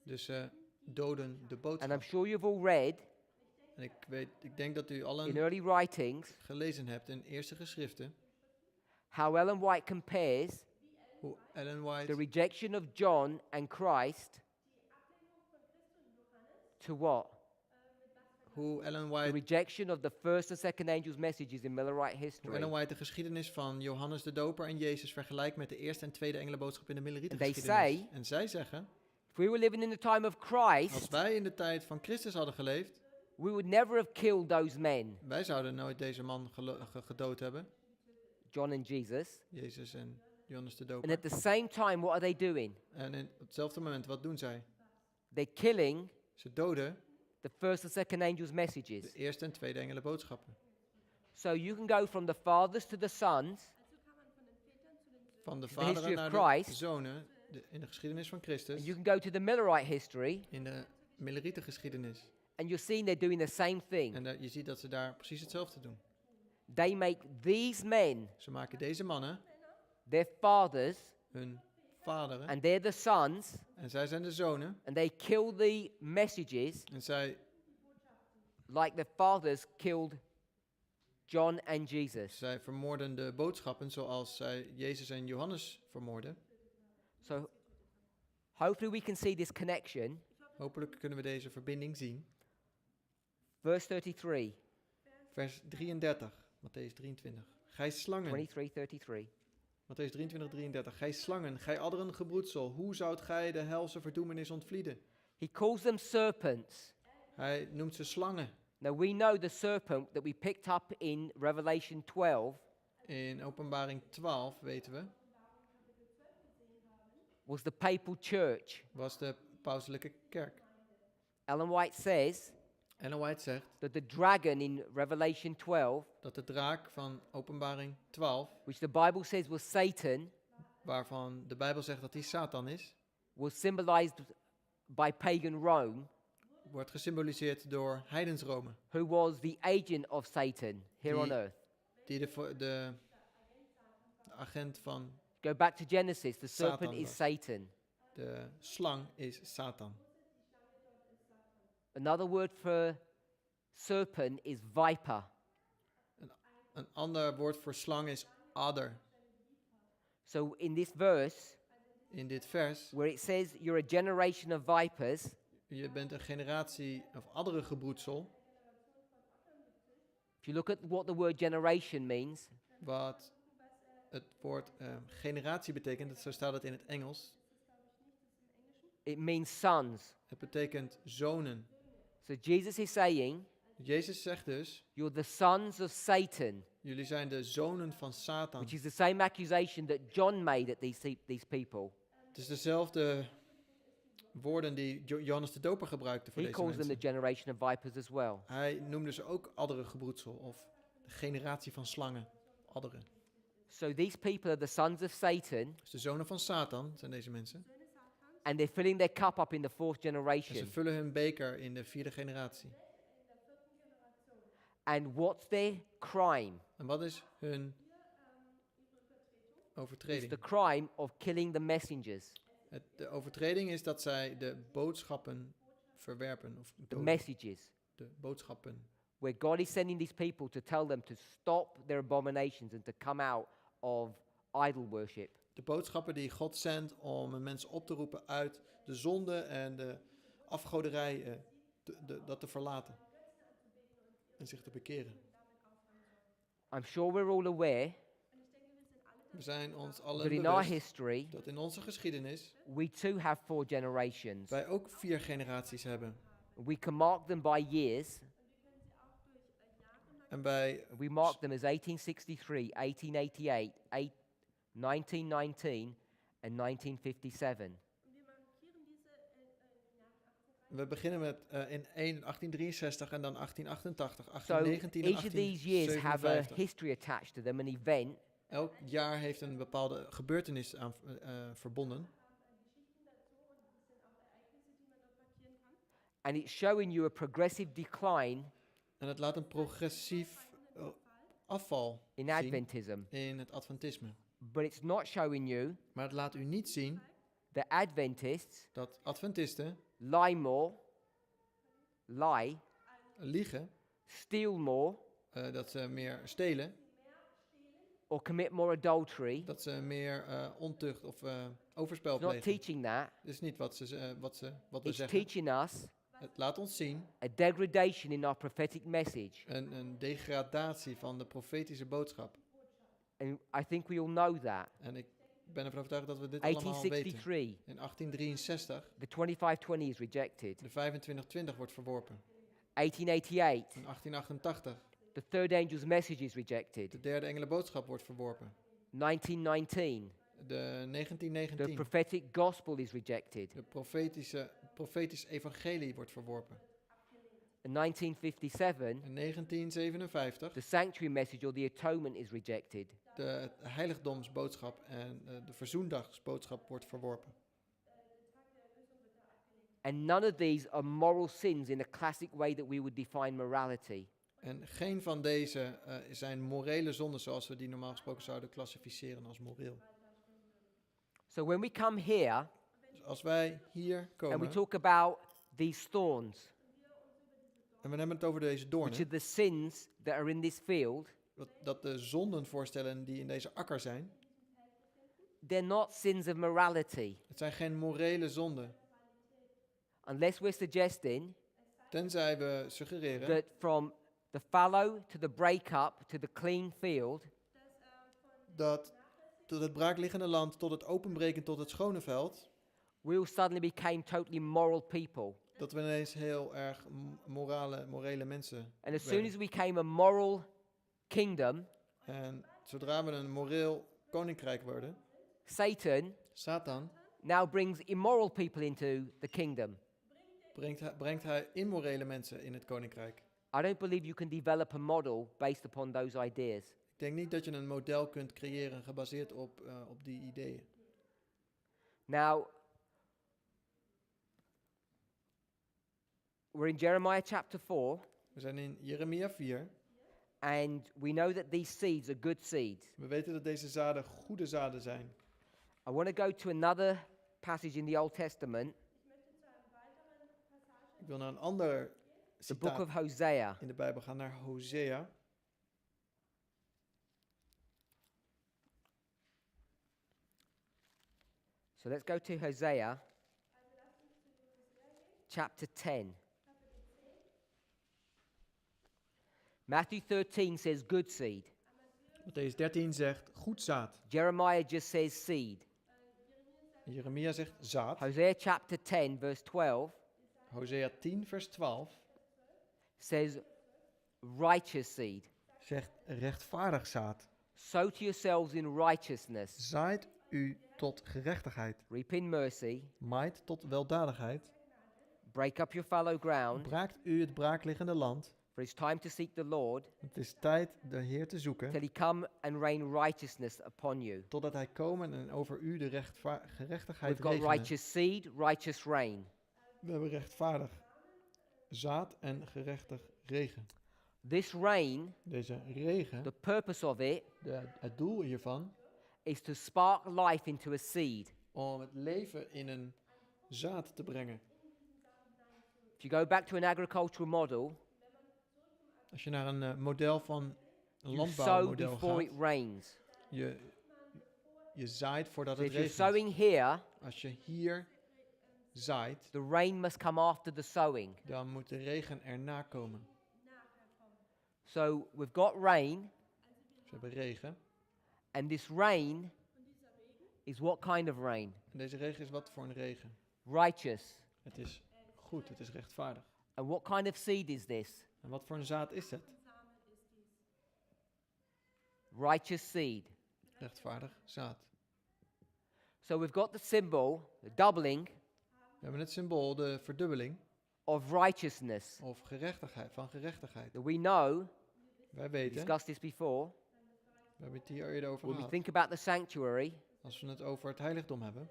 Dus ze doden de And I'm boodschap. sure you've all read En ik denk dat u in allen early writings gelezen hebt in eerste geschriften how Ellen White compares hoe Ellen the White, rejection of John and Christ to what? The White, rejection of the first and second angels' messages in Millerite hoe history. Ellen White de geschiedenis van Johannes de Doper en Jezus vergelijkt met de eerste en tweede engelenboodschap in de And they Millerietengeschiedenis. say, En zij zeggen, if we were living in the time of als Christ, wij in de tijd van Christus hadden geleefd, we would never have killed those men, wij zouden nooit deze man gedood hebben, John and Jesus. Jezus en Johannes de And Doper. at the same time, what are they doing? En op hetzelfde moment, wat doen zij? They're killing Ze doden the first and second angels' de messages. eerste en tweede engelenboodschappen. So you can go from the fathers to the sons, Van de the history vaderen of naar de Christ. zonen, in de geschiedenis van and Christus, you can go to the Millerite history, in de Millerietengeschiedenis. and you're seeing they're doing the same thing. En je ziet dat ze daar precies hetzelfde doen. They make these men Ze maken deze mannen their fathers, hun vaderen and they're the sons, en zij zijn de zonen and they kill the messages en zij like the fathers killed John and Jesus. vermoorden de boodschappen zoals zij Jezus en Johannes vermoorden. So hopefully we can see this connection. Hopelijk kunnen we deze verbinding zien. Verse 33, Vers 33, Matthäus 23. Gij slangen, 23:33. Matthäus 23, 33. Gij slangen, gij adderen gebroedsel, hoe zoudt gij de helse verdoemenis ontvlieden? He calls them serpents. Hij noemt ze slangen. Now we know the serpent that we picked up in Revelation 12 In Openbaring 12, weten we, was the papal church. was de pauselijke kerk. Ellen White says Ellen White zegt that the dragon in Revelation 12, dat de draak van Openbaring 12, which the Bible says was Satan, waarvan de Bijbel zegt dat hij Satan is, was symbolized by pagan Rome, wordt gesymboliseerd door heidens Rome, who was the agent of Satan here on earth. die de agent van Go back to Genesis, the serpent Satan is was. Satan. de slang is Satan. Another word for serpent is viper. Een ander woord voor slang is adder. So in this verse, In dit vers, where it says you're a generation of vipers, je bent een generatie of adderengebroedsel, if you look at what the word generation means, wat het woord generatie betekent, zo staat het in het Engels. it means sons. Het betekent zonen. So Jesus is saying, Jezus zegt dus, you're the sons of Satan, jullie zijn de zonen van Satan. which is the same accusation that John made at these people. Het is dezelfde woorden die Johannes de Doper gebruikte voor He deze calls them the mensen. generation of vipers as well. Hij noemde ze ook adderengebroedsel of de generatie van slangen, adderen. So these people are the sons of Satan, Dus de zonen van Satan zijn deze mensen. and they're filling their cup up in the fourth En ze generation. vullen hun beker in de 4e generatie. And what's their crime? En wat is hun It's overtreding? the crime of killing the messengers, De overtreding is dat zij de boodschappen verwerpen. Of the doden. messages, De boodschappen. where God is sending these people to tell them to stop their abominations and to come out of idol worship. De boodschappen die God zendt om een mens op te roepen uit de zonde en de afgoderij dat te verlaten. En zich te bekeren. I'm sure we're all aware We zijn ons that allen in our bewust history, dat in onze geschiedenis we too have 4 generations. wij ook 4 generaties hebben. We can mark them by years. En We mark them as 1863, 1888, 1919, and 1957. we beginnen met in 1863 en dan 1888, So 1819 en each of these years have a 1857. history attached to them, an event, Elk jaar heeft een bepaalde gebeurtenis aan verbonden. and it's showing you a progressive decline En het laat een progressief afval in zien Adventism. in het Adventisme. But it's not showing you Maar het laat u niet zien The Adventists dat Adventisten lie more, liegen, steal more, dat ze meer stelen, or commit more adultery. dat ze meer ontucht of overspel It's not plegen. teaching that. Dat is niet wat we It's zeggen. teaching us Het laat ons zien a degradation in our prophetic message. een degradatie van de profetische boodschap. And I think we all know that. En ik ben ervan overtuigd dat we dit allemaal weten. 1863, In 1863, the 2520 is rejected. de 2520 wordt verworpen. 1888, In 1888, the third angel's message is rejected. de derde engelenboodschap wordt verworpen. 1919, De the 1919, prophetic gospel is rejected. de profetisch evangelie wordt verworpen. In 1957, In 1957, the sanctuary message or the atonement is rejected. de heiligdomsboodschap en de verzoendagsboodschap wordt verworpen. And none of these are moral sins in the classic way that we would define morality. En geen van deze zijn morele zonden zoals we die normaal gesproken zouden klassificeren als moreel. So when we come here Dus als wij hier and we komen talk about these thorns, en we hebben het over deze which doornen, are the sins that are in this field, dat de zonden voorstellen die in deze akker zijn, they're not sins of morality. het zijn geen morele zonden. Unless we're suggesting Tenzij we suggereren that from the fallow to the break-up to the clean field, dat tot het braakliggende land, tot het openbreken, tot het schone veld, we all suddenly became totally moral people. dat we ineens heel erg morele mensen And as soon werden. as we became a moral kingdom, En zodra we een moreel koninkrijk worden, Satan Satan, now brings immoral people into the kingdom. brengt hij immorele mensen in het koninkrijk. I don't believe you can develop a model based upon those ideas. Ik denk niet dat je een model kunt creëren gebaseerd op die ideeën. Now, we're in Jeremiah chapter 4, We zijn in Jeremia 4. and we know that these seeds are good seeds. We weten dat deze zaden goede zaden zijn. I want to go to another passage in the Old Testament, Ik wil naar een ander the book citaat of Hosea. in de Bijbel gaan, naar Hosea. So let's go to Hosea chapter 10. Matthew 13 says good seed. Matthäus 13 zegt goed zaad. Jeremiah just says seed. Jeremia zegt zaad. Hosea chapter 10 verse 12 Hosea 10 vers 12 says righteous seed. zegt rechtvaardig zaad. Sow to yourselves in righteousness. Zaait u tot gerechtigheid. Reap in mercy. Maait tot weldadigheid. Break up your fallow ground. Braakt u het braakliggende land. For it's time to seek the Lord Het is tijd de Heer te zoeken, till he come and rain righteousness upon you. totdat hij komen en over u de gerechtigheid We've got regenen. righteous seed, righteous rain. We hebben rechtvaardig zaad en gerechtig regen. This rain, Deze regen, the purpose of it het doel hiervan, is to spark life into a seed. om het leven in een zaad te brengen. If you go back to an agricultural model, Als je naar een model van een you sow landbouwmodel before it gaat, rains. je zaait voordat So het if you're regent. sowing here, Als je hier zaait, the rain must come after the sowing. dan moet de regen erna komen. So we've got rain, Dus we hebben regen. and this rain is what kind of rain? En deze regen is wat voor een regen? Righteous. Het is goed, het is rechtvaardig. And what kind of seed is this? En wat voor een zaad is het? Righteous seed. Rechtvaardig zaad. So we've got the symbol, the doubling We hebben het symbool, de verdubbeling of righteousness. of gerechtigheid, van gerechtigheid. That we know, Wij we weten, discussed this before, we hebben het hier eerder over when we gehad. think about the sanctuary, Als we het over het heiligdom hebben,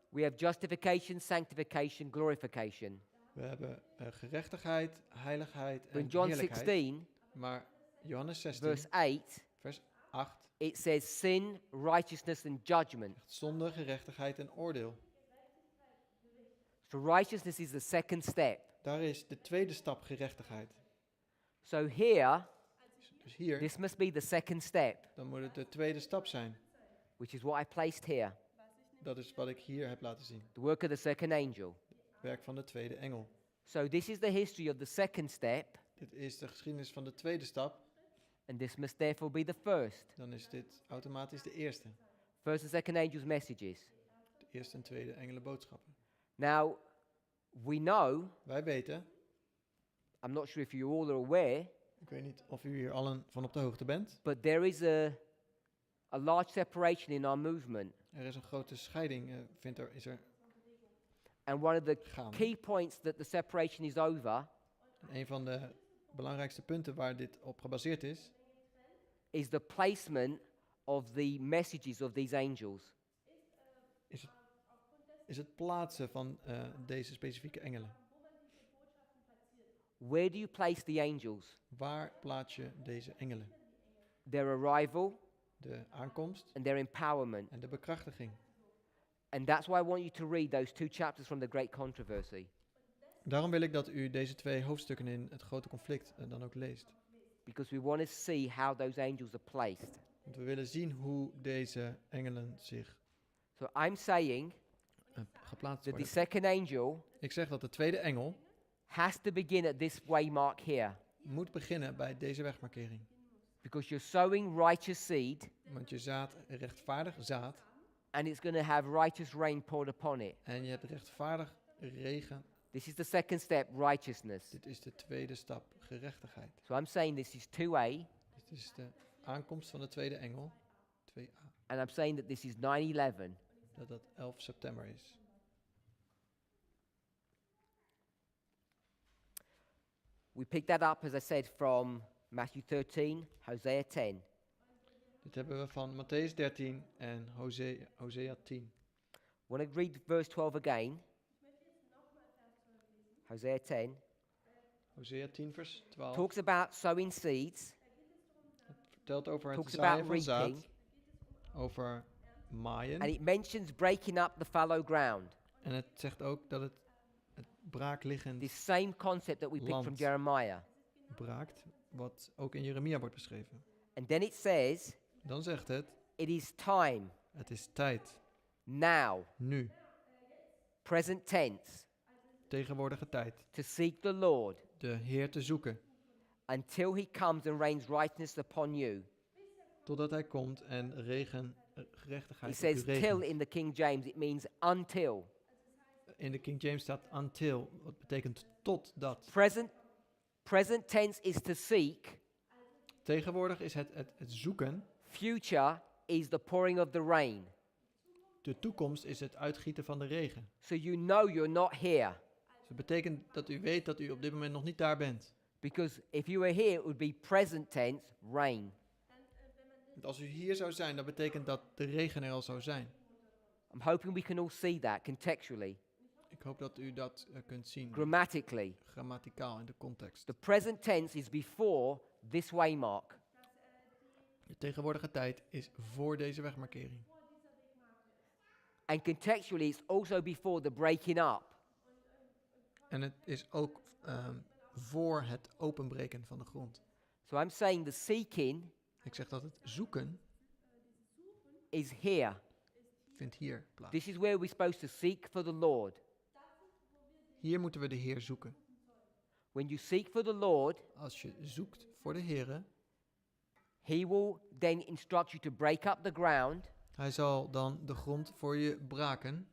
we have justification, sanctification, glorification. we hebben gerechtigheid, heiligheid But en in John heerlijkheid. 16, Maar Johannes 16, verse 8, vers 8 it says sin, righteousness, and judgment. zegt zonde, gerechtigheid en oordeel. So righteousness is the second step. Daar is de tweede stap gerechtigheid. So here, Dus hier, this must be the second step, dan moet het de tweede stap zijn. which is what I placed here. Dat is wat ik hier heb laten zien. The work of the second angel. Werk van de tweede engel. So this is the history of the second step, Dit is de geschiedenis van de tweede stap. and this must therefore be the first. Dan is dit automatisch de eerste. First and second angel's messages. De eerste en tweede engelenboodschappen. Now, we know, Wij weten, I'm not sure if you all are aware, ik weet niet of u hier allen van op de hoogte bent. but there is a large separation in our movement. Er is een grote scheiding, is er And one of the gaande. key points that the separation is over En een van de belangrijkste punten waar dit op gebaseerd is the placement of the messages of these angels. is het plaatsen van deze specifieke engelen. Where do you place the angels? Waar plaats je deze engelen? Their arrival De aankomst and their empowerment. en de bekrachtiging. And that's why I want you to read those 2 chapters from the Great Controversy. Daarom wil ik dat u deze 2 hoofdstukken in het grote conflict dan ook leest. Because we want to see how those angels are placed. Want we willen zien hoe deze engelen zich So I'm saying geplaatst that the worden. second angel Ik zeg dat de tweede engel has to begin at this waymark here. moet beginnen bij deze wegmarkering. Because you're sowing righteous seed, Want je zaad rechtvaardig zaad and it's going to have righteous rain poured upon it. en je hebt rechtvaardig regen. This is the second step, righteousness. Dit is de tweede stap, gerechtigheid. So I'm saying this is 2A, Dit is de aankomst van de tweede engel, 2a, and I'm saying that this is 9/11. dat dat 11 september is. We picked that up, as I said, from Matthew 13, Hosea 10. Dit hebben we van Matthäus 13 en Hosea 10. Want to read verse 12 again? Hosea 10 Hosea 10 vers 12 talks about sowing seeds, vertelt over het talks zaaien about van reaping, zaad, over maaien. and it mentions breaking up the fallow ground. En het zegt ook dat het braakliggend This same concept that we picked from Land. Jeremiah. braakt, wat ook in Jeremia wordt beschreven. And then it says, Dan zegt het, it is time, het is tijd, now, nu, present tense, tegenwoordige tijd, to seek the Lord de Heer te zoeken, until he comes and rains righteousness upon you. totdat hij komt en It gerechtigheid op says u till regent. in the King James, it means until. In de King James staat until, wat betekent totdat. Present tense is to seek, Tegenwoordig is het zoeken, future is the pouring of the rain. de toekomst is het uitgieten van de regen. So you know you're not here. Dus dat betekent dat u weet dat u op dit moment nog niet daar bent. Because if you were here, it would be present tense, rain. Want als u hier zou zijn, dat betekent dat de regen er al zou zijn. I'm hoping we can all see that contextually, Ik hoop dat u dat kunt zien, grammatically. grammaticaal in de context. The present tense is before this waymark. De tegenwoordige tijd is voor deze wegmarkering. And contextually, it's also before the breaking up. En het is ook voor het openbreken van de grond. So I'm saying the seeking Ik zeg dat het zoeken is here. vindt hier plaats. This is where we're supposed to seek for the Lord. Hier moeten we de Heer zoeken. When you seek for the Lord, Als je zoekt voor de Heer, he will then instruct you to break up the ground, hij zal dan de grond voor je braken,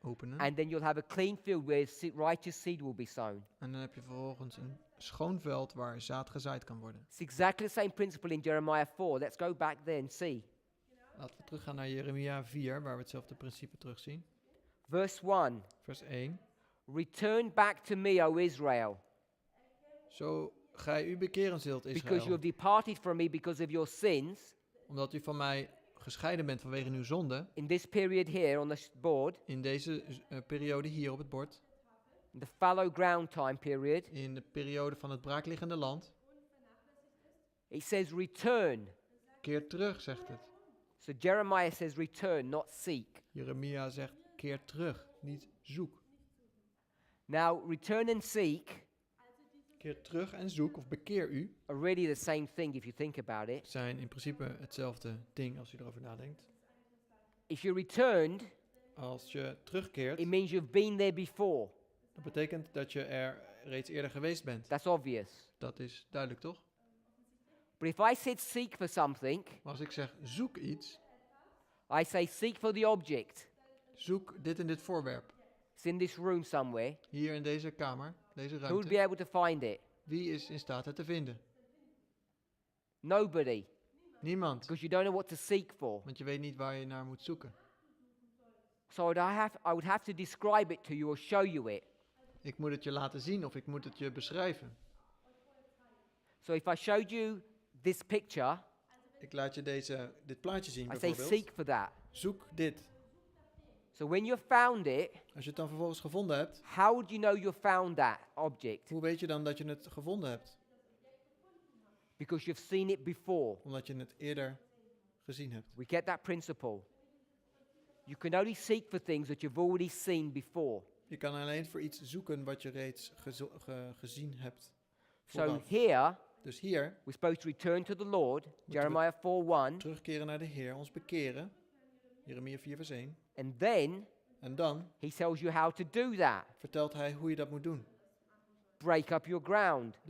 openen. and then you'll have a clean field where righteous seed will be sown. En dan heb je vervolgens een schoon veld waar zaad gezaaid kan worden. It's exactly the same principle in Jeremiah 4. Let's go back there and see. Laten we teruggaan naar Jeremia 4, waar we hetzelfde principe terugzien. Verse 1. Vers 1. Return back to me, O Israel, Zo gij u bekeren zult, because you Israël, have departed from me because of your sins. omdat u van mij gescheiden bent vanwege uw zonde. In this period here on the board, In deze periode hier op het bord, in the fallow ground time period, in de periode van het braakliggende land, it says return. Keer terug, zegt het. So Jeremiah says return, not seek. Jeremia zegt keer terug, niet zoek. Now, return and seek Keer terug en zoek of bekeer u are really the same thing if you think about it. zijn in principe hetzelfde ding als je erover nadenkt. If you returned, Als je terugkeert, it means you've been there before. dat betekent dat je er reeds eerder geweest bent. That's obvious. Dat is duidelijk, toch? But if I said seek for something, Maar als ik zeg zoek iets, I say seek for the object. zoek dit en dit voorwerp. It's in this room somewhere. Hier in deze kamer, deze Who would be ruimte. able to find it? Wie is in staat het te vinden? Nobody. Niemand. Because you don't know what to seek for. Want je weet niet waar je naar moet zoeken. So I would have to describe it to you or show you it. Ik moet het je laten zien of ik moet het je beschrijven. So if I showed you this picture, Ik laat je dit plaatje zien I say bijvoorbeeld. seek for that. Zoek dit. So when you've found it, Als je het dan vervolgens gevonden hebt, how would you know you've found that object? hoe weet je dan dat je het gevonden hebt? Because you've seen it before. Omdat je het eerder gezien hebt. We get that principle. You can only seek for things that you've already seen before. Je kan alleen voor iets zoeken wat je reeds gezien hebt. So vooraf. here, Dus hier, we're supposed to return to the Lord, Jeremiah 4:1, terugkeren naar de Heer, ons bekeren. Jeremia 4 vers 1. and then En dan he tells you how to do that. vertelt hij hoe je dat moet doen. Break up your ground,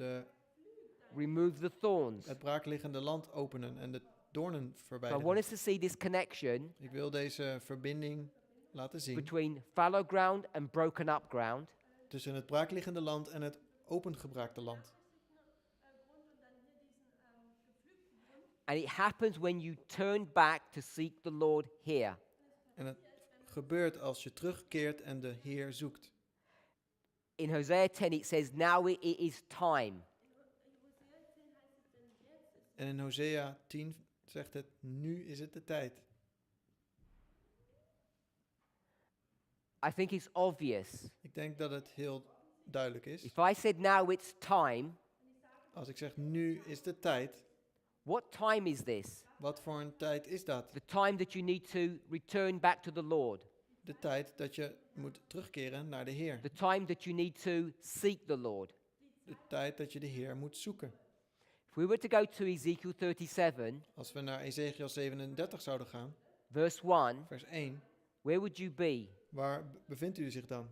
remove the thorns. Het braakliggende land openen en de doornen So I verwijderen. want us to see this connection Ik wil deze verbinding laten zien between fallow ground and broken up ground. tussen het braakliggende land en het opengebraakte land. And it happens when you turn back to seek the Lord here. En het gebeurt als je terugkeert en de Heer zoekt. In Hosea 10 it says, now it is time. En in Hosea 10 zegt het, nu is het de tijd. I think it's obvious. Ik denk dat het heel duidelijk is. If I said now it's time, Als ik zeg, nu is de tijd, what time is this? wat voor een tijd is dat? The time that you need to return back to the Lord. De tijd dat je moet terugkeren naar de Heer. The time that you need to seek the Lord. De tijd dat je de Heer moet zoeken. If we were to go to Ezekiel 37, Als we naar Ezekiel 37 zouden gaan, verse 1, vers 1, where would you be? waar bevindt u zich dan?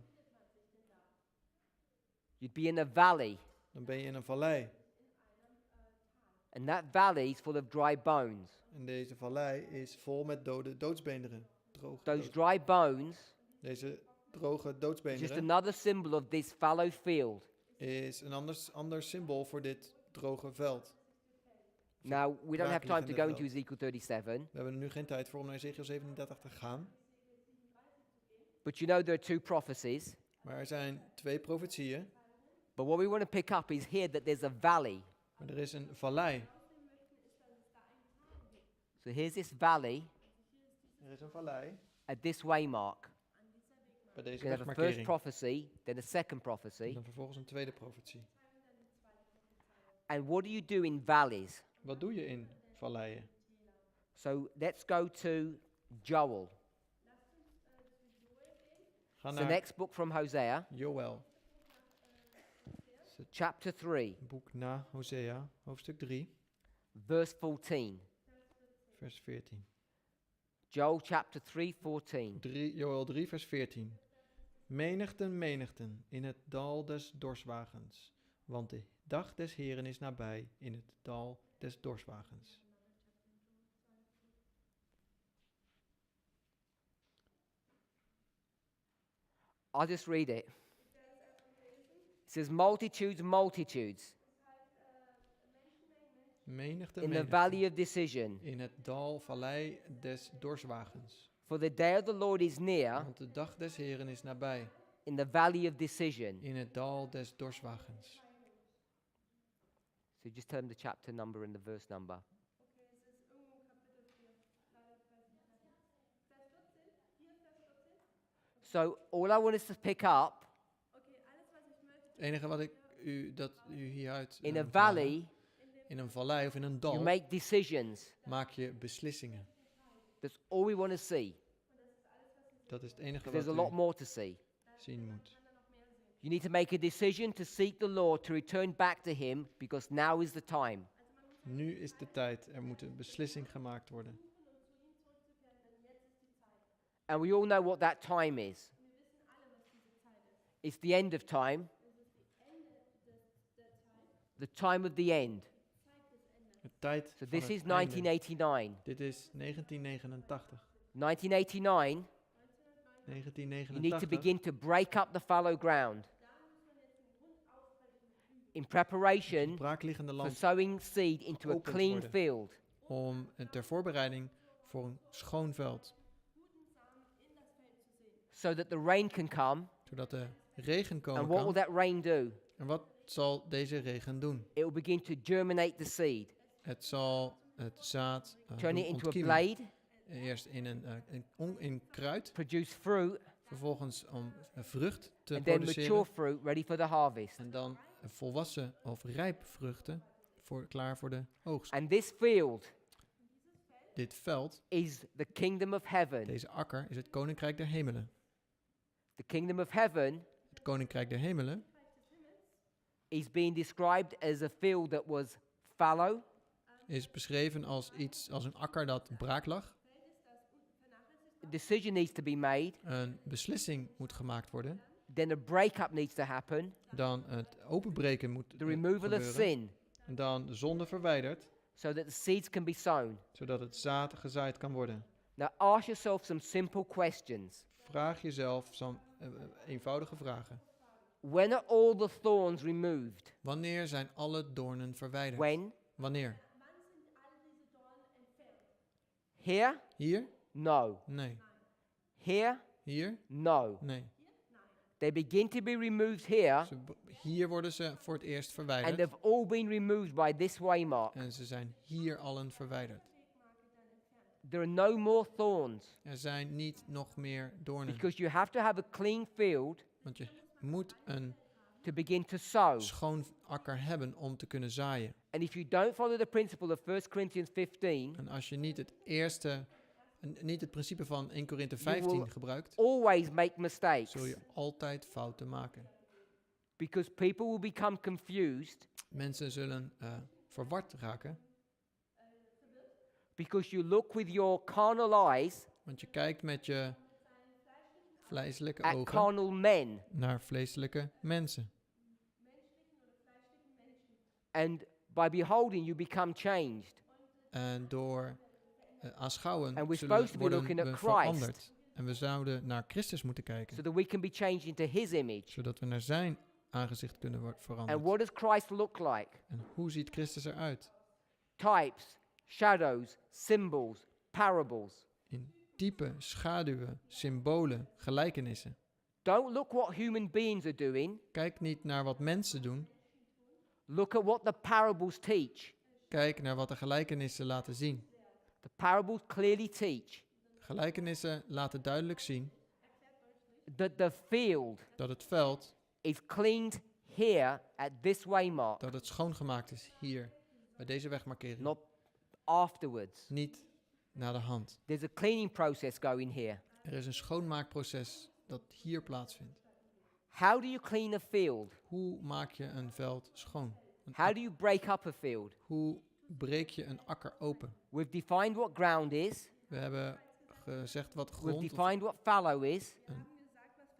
You'd be in a valley, Dan ben je in een vallei. and that valley is full of dry bones. En deze vallei is vol met doodsbeenderen. Those dry bones Deze droge is just doodsbeenderen another symbol of this fallow field. is een ander symbool voor dit droge veld. Now, we don't have time to go braakliggende into Ezekiel 37, We hebben er nu geen tijd voor om naar Ezekiel 37 te gaan. but you know there are two prophecies. Maar er zijn 2 profetieën. But what we want to pick up is here that there's a valley. Maar er is een vallei. So here's this valley Er is een vallei at this waymark. bij We're deze going to have a first wegmarkering. prophecy, then a second En prophecy. dan vervolgens een tweede profetie. And what do you do in valleys? Wat doe je in valleien? So let's go to Joel. Ga It's the naar next book from Hosea, Joël. chapter 3, Boek na Hosea, hoofdstuk 3, verse 14. vers 14. Joel chapter 3, 14. Joël 3, vers 14. Menigten, menigten in het dal des dorswagens, want de dag des Heren is nabij in het dal des dorswagens. I'll just read it. It says, multitudes, multitudes Menigten, in the menigten valley of decision. in het dal, vallei des dorswagens, For the day of the Lord is near want de dag des Heren is nabij in the valley of decision. in het dal des dorswagens. So just tell them the chapter number and the verse number. So all I want us to pick up Het enige wat dat u hieruit in a moet halen, valley In een vallei of in een You dal make decisions. maak je beslissingen. That's all we want to see. Dat is het enige 'Cause there's a wat lot u more to see. zien moet. You need to make a decision to seek the Lord, to return back to Him, because now is the time. Nu is de tijd. Er moet een beslissing gemaakt worden. And we all know what that time is. It's the end of time. The time of the end. De tijd So van this het is einde. 1989. Dit is 1989. 1989, you need to 1989. begin to break up the fallow ground in preparation Braakliggende for land sowing seed into a geopend clean worden. field. om ter voorbereiding voor een schoon veld. So that the rain can come. Zodat de regen komen And what will kan. that rain do? En wat zal deze regen doen? It will begin to germinate the seed. Het zal het zaad Turn doen it into a ontkiemen. blade, Eerst in in kruid, produce fruit, vervolgens om vrucht te and then mature produceren. fruit ready for the harvest. En dan volwassen of rijp vruchten klaar voor de oogst. And this field Dit veld, is the kingdom of heaven. deze akker, is het koninkrijk der hemelen. The kingdom of heaven Het koninkrijk der hemelen is being described as a field that was fallow, is beschreven als als een akker dat braak lag. a decision needs to be made, Een beslissing moet gemaakt worden. then a breakup needs to happen, Dan het openbreken moet the removal of gebeuren. sin, En dan de zonde verwijderd, so that the seeds can be sown. zodat het zaad gezaaid kan worden. Now ask yourself some simple questions. Vraag jezelf zo'n eenvoudige vragen. When are all the thorns removed? Wanneer zijn alle doornen verwijderd? When? Wanneer? Here? Hier? No. Nee. Here? Hier? No. Nee. They begin to be removed here, Hier worden ze voor het eerst and verwijderd. they've all been removed by this waymark. En ze zijn hier allen verwijderd. There are no more thorns, Er zijn niet nog meer doornen. because you have to have a clean field Want je moet een to begin to sow. schoon akker hebben om te kunnen zaaien. And if you don't follow the principle of 1 Corinthians 15, En als je niet niet het principe van 1 Korinthe You will 15 gebruikt, always make mistakes, zul je altijd fouten maken. because people will become confused, Mensen zullen verward raken, because you look with your carnal eyes want je kijkt met je vleeselijke at ogen carnal men, naar vleeselijke mensen. and by beholding you become changed. En door aanschouwen And we're zullen supposed to be worden looking at we Christ. veranderd. En we zouden naar Christus moeten kijken, So that we can be changed into his image. zodat we naar zijn aangezicht kunnen worden And veranderd. what does Christ look like? En hoe ziet Christus eruit? Types, shadows, symbols, parables. In typen, schaduwen, symbolen, gelijkenissen. Don't look what human beings are doing. Kijk niet naar wat mensen doen. Look at what the parables teach. Kijk naar wat de gelijkenissen laten zien. The parables clearly teach Gelijkenissen laten duidelijk zien that the field dat het veld, is cleaned here at this waymark, dat het schoongemaakt is hier, bij deze wegmarkering. not afterwards. Niet naar de hand. There's a cleaning process going here. Er is een schoonmaakproces dat hier plaatsvindt. How do you clean a field? Hoe maak je een veld schoon? How do you break up a field? Hoe breek je een akker open? We've defined what ground is. We hebben gezegd wat We've grond of defined what fallow is.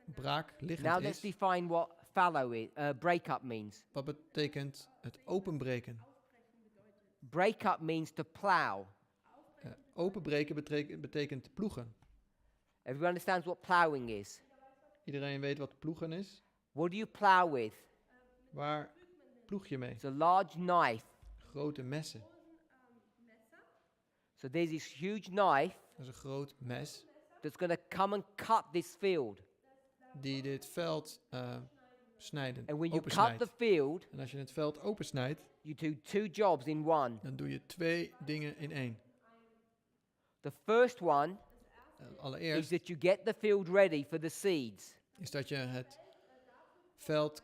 braak Now liggend let's is. define what fallow is, break up means. Wat betekent het openbreken? Break up means to plow. Openbreken betekent ploegen. Everyone understands what plowing is. Iedereen weet wat ploegen is. What do you plow with? Waar ploeg je mee? It's a large knife. Grote messen. So there's this huge knife Dat is een groot mes that's going to come and cut this field. die dit veld snijden, And when you cut opensnijdt. the field, En als je het veld opensnijdt, you do two jobs in one. dan doe je 2 dingen in 1. The first one is Allereerst that you get the field ready for the seeds. is dat je het veld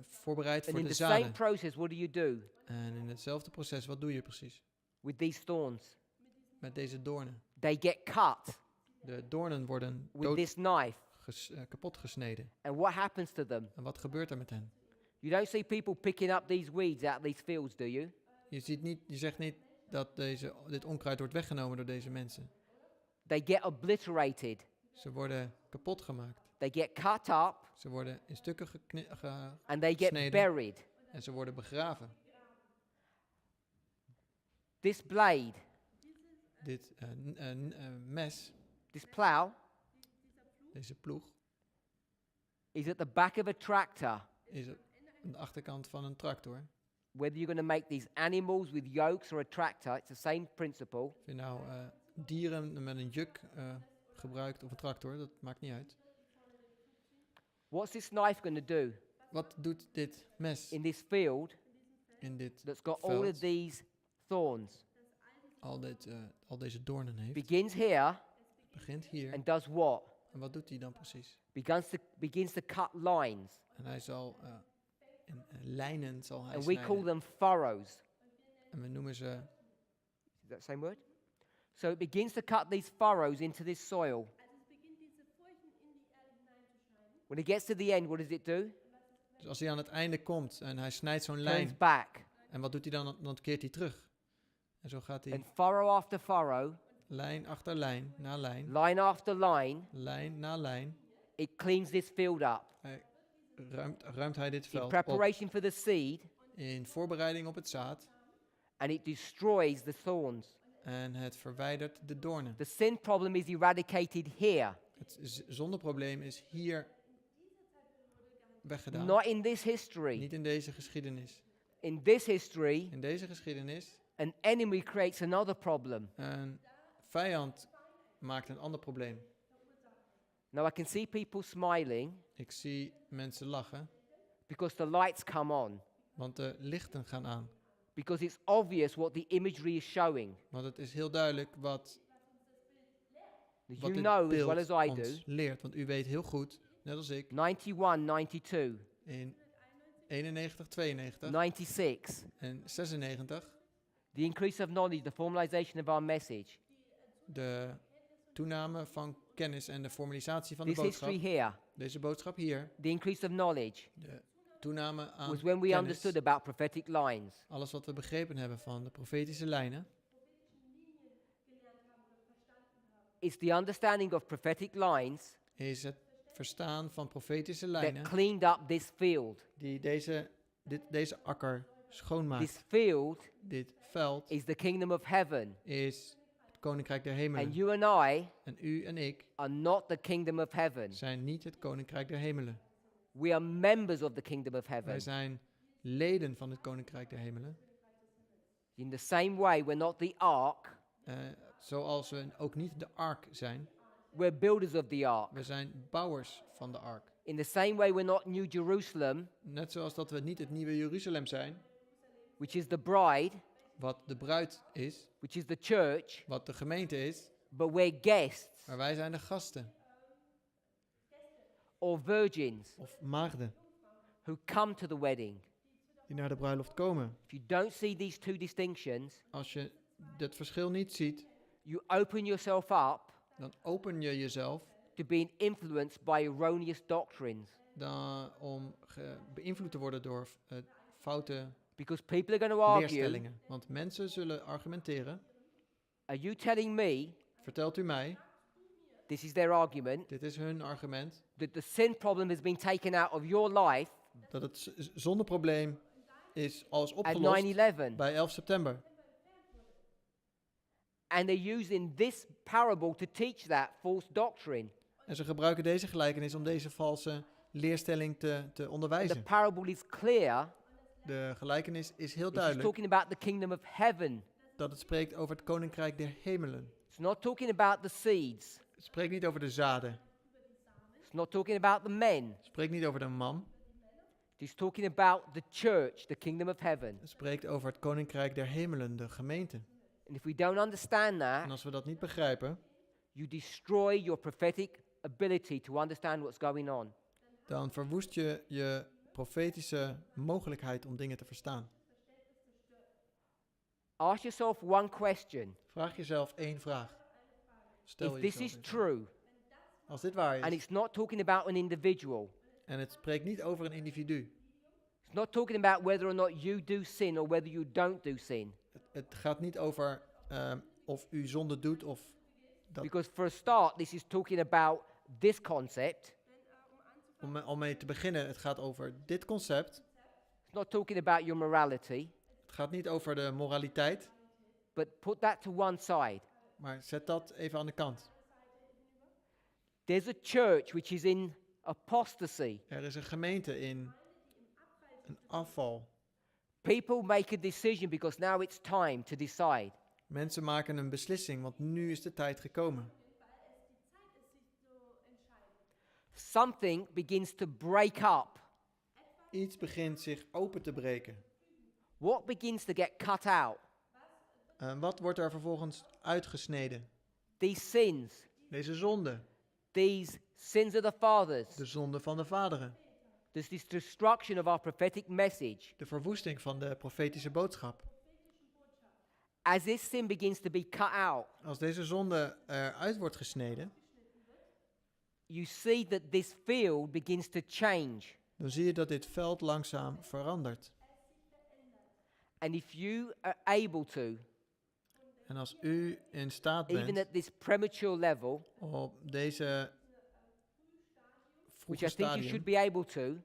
voorbereidt And voor in de the same zaden. process, what do? En in hetzelfde proces, wat doe je precies? With these thorns? Met deze doornen. They get cut De doornen worden with this knife. kapot gesneden. And what happens to them? En wat gebeurt er met hen? You don't see people picking up these weeds out of these fields, do you? Je zegt niet dat dit onkruid wordt weggenomen door deze mensen. They get obliterated. Ze worden kapot gemaakt. They get cut up Ze worden in stukken and they get gesneden buried. en ze worden begraven. This blade, Dit mes, this plow, deze ploeg, is at the back of a tractor. is aan de achterkant van een tractor. Whether you're going to make these animals with yokes or a tractor, it's the same principle. Of je nou dieren met een juk gebruikt of een tractor, dat maakt niet uit. What's this knife going to do Wat doet dit mes in this field in dit that's got all of veld? these thorns? Al deze doornen heeft? Begins here Begint hier. and does what? En wat doet hij dan precies? Begins to cut lines. En hij zal in lijnen zal hij And we call snijden. them furrows. En we noemen ze, Is that the same word? So it begins to cut these furrows into this soil. When it gets to the end, what does it do? dus als hij aan het einde komt en hij snijdt zo'n Turns lijn. back. En wat doet hij dan? Dan keert hij terug. En zo gaat hij And furrow after furrow, lijn achter lijn, na lijn, line after line, lijn na lijn. it cleans this field up. Ruimt hij dit In veld op preparation for the seed, in voorbereiding op het zaad. and it destroys the thorns. En het verwijdert de doornen. The sin problem is eradicated here, Het zondeprobleem is hier weggedaan. not in this history. Niet in deze geschiedenis. In this history, In deze geschiedenis, an enemy creates another problem. een vijand maakt een ander probleem. Now I can see people smiling Ik zie mensen lachen, because the lights come on, want de lichten gaan aan. because it's obvious what the imagery is showing. Want het is heel duidelijk wat You dit know as beeld well as I do, ons leert. Want u weet heel goed, net als ik, 91, 92, in 91, 92 96, en 96, the increase of knowledge, the formalization of our message, de toename van kennis en de formalisatie van de this history boodschap. here, Deze boodschap hier, the increase of knowledge, de toename aan was when we kennis, understood about prophetic lines. alles wat we begrepen hebben van de profetische lijnen, It's the understanding of prophetic lines is het verstaan van profetische that lijnen cleaned up this field. die deze akker schoonmaakt. This field Dit veld is the kingdom of heaven. is het koninkrijk der And hemelen. you and I En u en ik are not the kingdom of heaven. zijn niet het koninkrijk der hemelen. We are members of the kingdom of heaven. Wij zijn leden van het koninkrijk der hemelen. In the same way, we're not the ark, Zoals we ook niet de ark zijn. we're builders of the ark. We zijn bouwers van de ark. In the same way, we're not New Jerusalem, Net zoals dat we niet het nieuwe Jeruzalem zijn, which is the bride, wat de bruid is, which is the church, wat de gemeente is, but we're guests maar wij zijn de gasten or virgins of maagden who come to the wedding. die naar de bruiloft komen. If you don't see these two distinctions, Als je dit verschil niet ziet, you open yourself up dan open je jezelf to being influenced by erroneous doctrines. om beïnvloed te worden door foute Because people are going to argue, leerstellingen. Want mensen zullen argumenteren. are you telling me, Vertelt u mij, this is their argument, dit is hun argument, that the sin problem has been taken out of your life dat het zondeprobleem is alles at opgelost 9/11? bij 11 september. And they're using this parable to teach that false doctrine. En ze gebruiken deze gelijkenis om deze valse leerstelling te The onderwijzen. parable is clear. De gelijkenis is heel It's duidelijk talking about the kingdom of heaven. dat het spreekt over het koninkrijk der hemelen. It's not talking about the seeds. Het spreekt niet over de zaden. It's not talking about the men. Het spreekt niet over de man. It is talking about the church, the kingdom of heaven. Het spreekt over het koninkrijk der hemelen, de gemeente. And if we don't understand En that, als we dat niet begrijpen, you destroy your prophetic ability to understand what's going on. dan verwoest je je profetische mogelijkheid om dingen te verstaan. Ask yourself one question. Vraag jezelf één vraag. Stel If this jezelf is één vraag. true, Als dit waar and is, it's not talking about an individual, en het spreekt niet over een individu. it's not talking about whether or not you do sin or whether you don't do sin. Het gaat niet over of u zonde doet of dat. Because for a start, this is talking about this concept. Om mee te beginnen, het gaat over dit concept. It's not talking about your morality, Het gaat niet over de moraliteit, but put that to one side. maar zet dat even aan de kant. There's a church which is in apostasy. Er is een gemeente in een afval. People make a decision because now it's time to decide. Mensen maken een beslissing, want nu is de tijd gekomen. Something begins to break up. Iets begint zich open te breken. What begins to get cut out? Wat wordt er vervolgens uitgesneden? These sins, Deze zonde, these sins of the fathers, de zonde van de vaderen, there's this destruction of our prophetic message. de verwoesting van de profetische boodschap. As this sin begins to be cut out, Als deze zonde eruit wordt gesneden, you see that this field begins to change. dan zie je dat dit veld langzaam verandert. And if you are able to, En als u in staat even bent at this premature level, op deze which vroege I think you should stadium, be able to,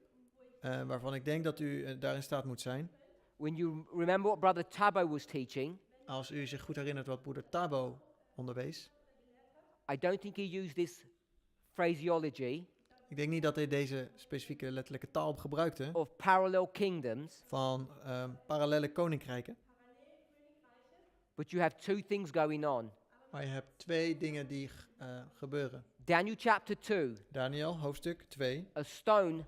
waarvan ik denk dat u daar in staat moet zijn, when you remember what Brother Tabo was teaching, als u zich goed herinnert wat broeder Tabo onderwees. I don't think he used this phraseology Ik denk niet dat hij deze specifieke letterlijke taal gebruikte of parallel kingdoms, van parallele koninkrijken. but you have two things going on. Maar je hebt twee dingen die gebeuren. Daniel chapter 2, Daniel, hoofdstuk 2. a stone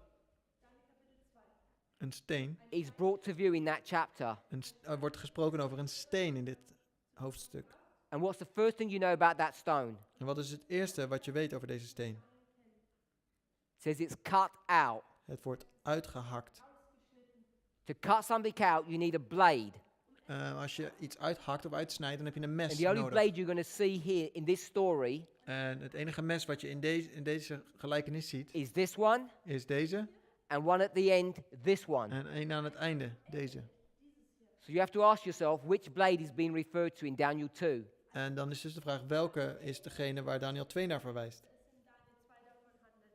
Een steen. is brought to view in that chapter. Er wordt gesproken over een steen in dit hoofdstuk. And what's the first thing you know about that stone? En wat is het eerste wat je weet over deze steen? It says it's cut out. Het wordt uitgehakt. To cut something out, you need a blade. Als je iets uithakt of uitsnijdt, dan heb je een mes And the only nodig. blade you're going to see here in this story En het enige mes wat je in deze gelijkenis ziet, is this one, is deze. and one at the end, this one. En één aan het einde, deze. So you have to ask yourself which blade is being referred to in Daniel 2. En dan is dus de vraag, welke is degene waar Daniel 2 naar verwijst?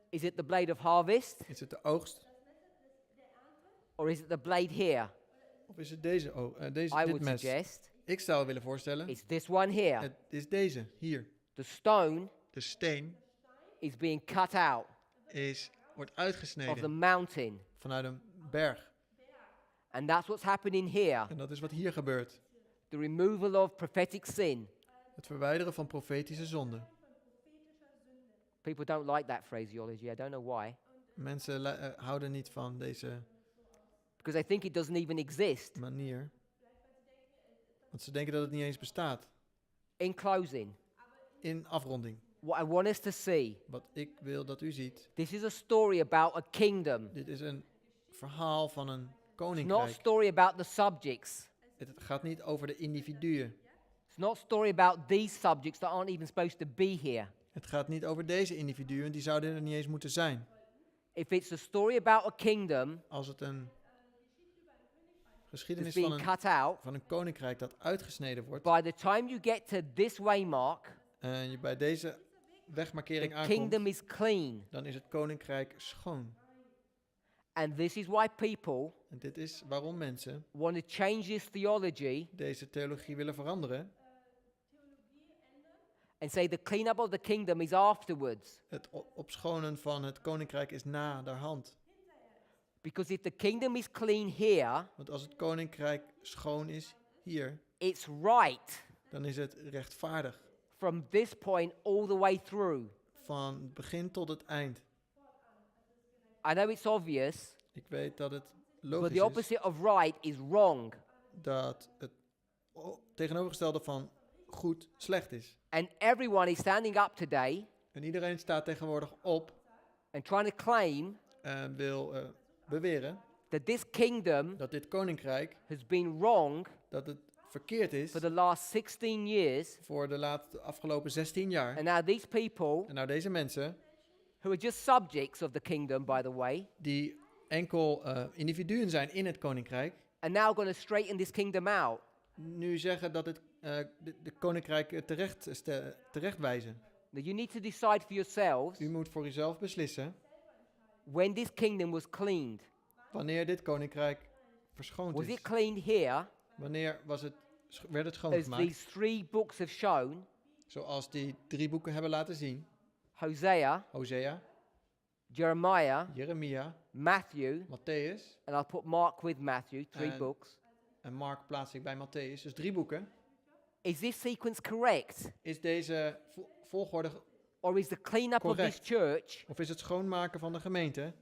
Is it the blade of harvest, Is het de oogst? or is it the blade here? Of is het deze, I dit would mes? suggest Ik zou willen voorstellen, it's this one here. het is deze, hier. The stone De steen is being cut out wordt of the uitgesneden mountain. vanuit een berg. And that's what's happening here. En dat is wat hier gebeurt. The removal of prophetic sin. Het verwijderen van profetische zonde. People don't like that phraseology. I don't know why. Mensen houden niet van deze Because I think it doesn't even exist. manier. Want ze denken dat het niet eens bestaat. In closing, In afronding. what I want us to see, Wat ik wil dat u ziet. this is a story about a kingdom. Dit is een verhaal van een It's not a koninkrijk. story about the subjects. Het gaat niet over de individuen. It's not a story about these subjects that aren't even supposed to be here. Het gaat niet over deze individuen. Die zouden er niet eens moeten zijn. If it's a story about a kingdom Als het een that's geschiedenis being cut out, van een koninkrijk dat uitgesneden wordt. by the time you get to this waymark, En je bij deze wegmarkering the aankomt. kingdom is clean. Dan is het koninkrijk schoon. And this is why people En dit is waarom mensen want to change this theology deze theologie willen veranderen. and say the cleanup of the kingdom is afterwards. Het opschonen van het koninkrijk is na de hand. Because if the kingdom is clean here, Want als het koninkrijk schoon is hier, it's right dan is het rechtvaardig. from this point all the way through. Van het begin tot het eind. I know it's obvious, Ik weet dat het but logisch the is opposite of right is wrong. dat het tegenovergestelde van goed slecht is. And everyone is standing up today En iedereen staat tegenwoordig op and trying to claim en wil beweren that this kingdom dat dit koninkrijk, has been wrong dat het verkeerd is for the last 16 years. voor de afgelopen 16 jaar. And now these people, En nou deze mensen, who are just subjects of the kingdom, by the way, die enkel individuen zijn in het koninkrijk, are now going to straighten this kingdom out. nu zeggen dat het de koninkrijk terecht wijzen. Now you need to decide for yourselves U moet voor uzelf beslissen when this kingdom was cleaned. wanneer dit koninkrijk verschoond Was is. it cleaned here, Wanneer werd het as schoongemaakt? these 3 books have shown? Zoals die 3 boeken hebben laten zien. Hosea, Hosea, Jeremiah, Jeremia, Matthew, Matthäus. and I'll put Mark with Matthew, 3 En- books. En Mark plaats ik bij Matthäus. Dus 3 boeken. Is this sequence correct? Is deze volgorde Or is the cleanup of this correct? church, Of is het schoonmaken van de gemeente,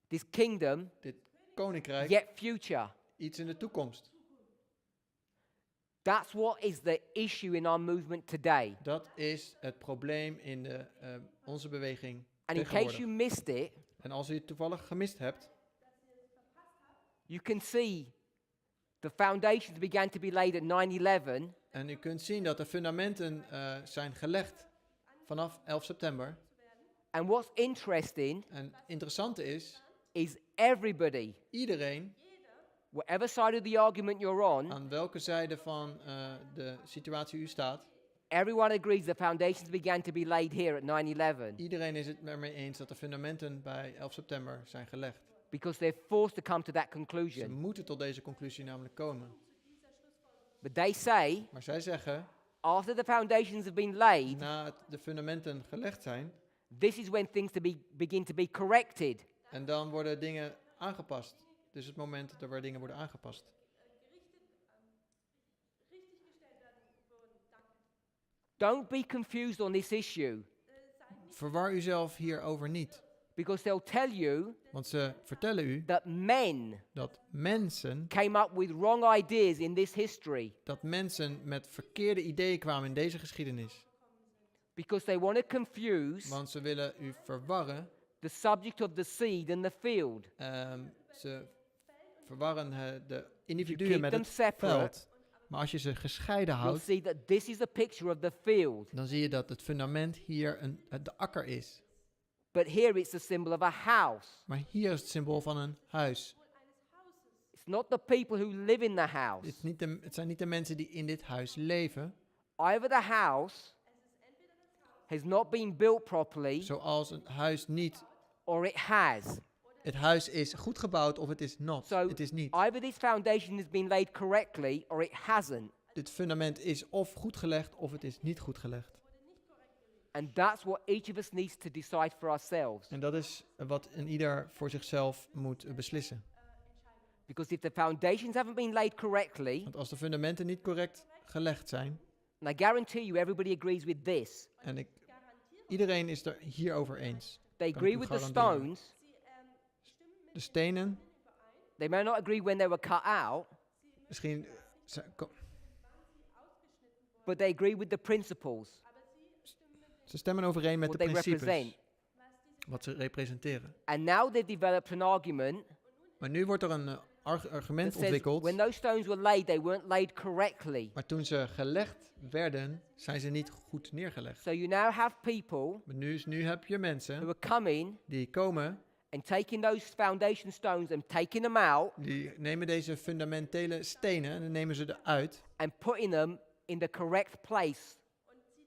this kingdom, dit koninkrijk, yet future? iets in de toekomst? That's what is the issue in our movement today. Dat is het probleem in onze beweging And in case tegenwoordig. you missed it, En als u het toevallig gemist hebt, you can see the foundations began to be laid at 9/11, en u kunt zien dat de fundamenten zijn gelegd vanaf 11 september. and what's interesting En het interessante is, everybody, iedereen, whatever side of the argument you're on, aan welke zijde van de situatie u staat, everyone agrees the foundations began to be laid here at 9/11 iedereen is het ermee eens dat de fundamenten bij 11 september zijn gelegd. because they're forced to come to that Ze conclusion. moeten tot deze conclusie namelijk komen. But they say, Maar zij zeggen, after the foundations have been laid, de fundamenten gelegd zijn, this is when things begin to be corrected. en dan worden dingen aangepast. Dus het moment waar dingen worden aangepast. Don't be confused on this issue, Verwar uzelf hierover niet. because they'll tell you Want ze vertellen u that men dat mensen came up with wrong ideas in this history met verkeerde ideeën kwamen in deze geschiedenis. because they want to confuse Want ze willen u verwarren. the subject of the seed and the field. Ze verwarren de You individuen keep met them het separate, veld. Maar als je ze gescheiden you'll houdt, see that this is a picture of the field, dan zie je dat het fundament hier de akker is. but here it's a symbol of a house. Maar hier is het symbool van een huis. It's not the people who live in the house. Het zijn niet de mensen die in dit huis leven. Either the house has not been built properly, Zoals een huis niet. or it has. Het huis is goed gebouwd of het is not. So Het is niet. either this foundation has been laid correctly, or it hasn't. Dit fundament is of goed gelegd of het is niet goed gelegd. And that's what each of us needs to decide for ourselves. En dat is wat een ieder voor zichzelf moet beslissen. Because if the foundations haven't been laid correctly, Want als de fundamenten niet correct gelegd zijn, and I guarantee you everybody agrees with this, en iedereen is er hierover eens. they Kan agree ik u with the garanderen. stones, De stenen, they may not agree when they were cut out, misschien but they agree with the principles, ze stemmen overeen met what de they principes, represent. wat ze representeren. And now they've developed an argument Maar nu wordt er een argument that says ontwikkeld, when those stones were laid, they weren't laid correctly. maar toen ze gelegd werden, zijn ze niet goed neergelegd. So you now have people Maar nu heb je who mensen are coming die komen, and taking those foundation stones and taking them out die nemen deze fundamentele stenen en dan nemen ze eruit and putting them in the correct place.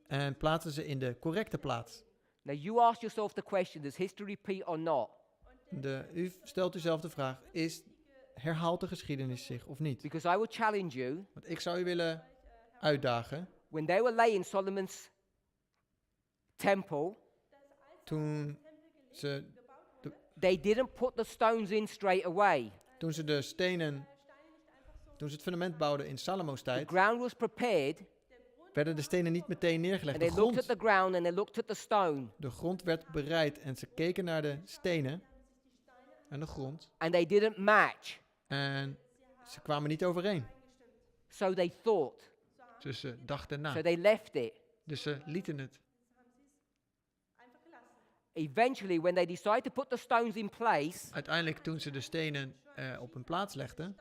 en plaatsen ze in de correcte plaats. Now you ask yourself the question, does history repeat or not? U stelt uzelf de vraag, herhaalt de geschiedenis zich of niet? Because I will challenge you, Want ik zou u willen uitdagen, when they were laying Solomon's temple, toen ze they didn't put the stones in straight away. Toen ze het fundament bouwden in Salomo's The tijd, ground was prepared, werden de stenen niet meteen neergelegd. and they looked at the ground and they looked at the stone, De grond werd bereid en ze keken naar de stenen en de grond and they didn't match. en ze kwamen niet overeen. So they thought. Dus ze dachten So na. they left it. Dus ze lieten het. Eventually, when they decided to put the stones in place, Uiteindelijk, toen ze de stenen op hun plaats legden,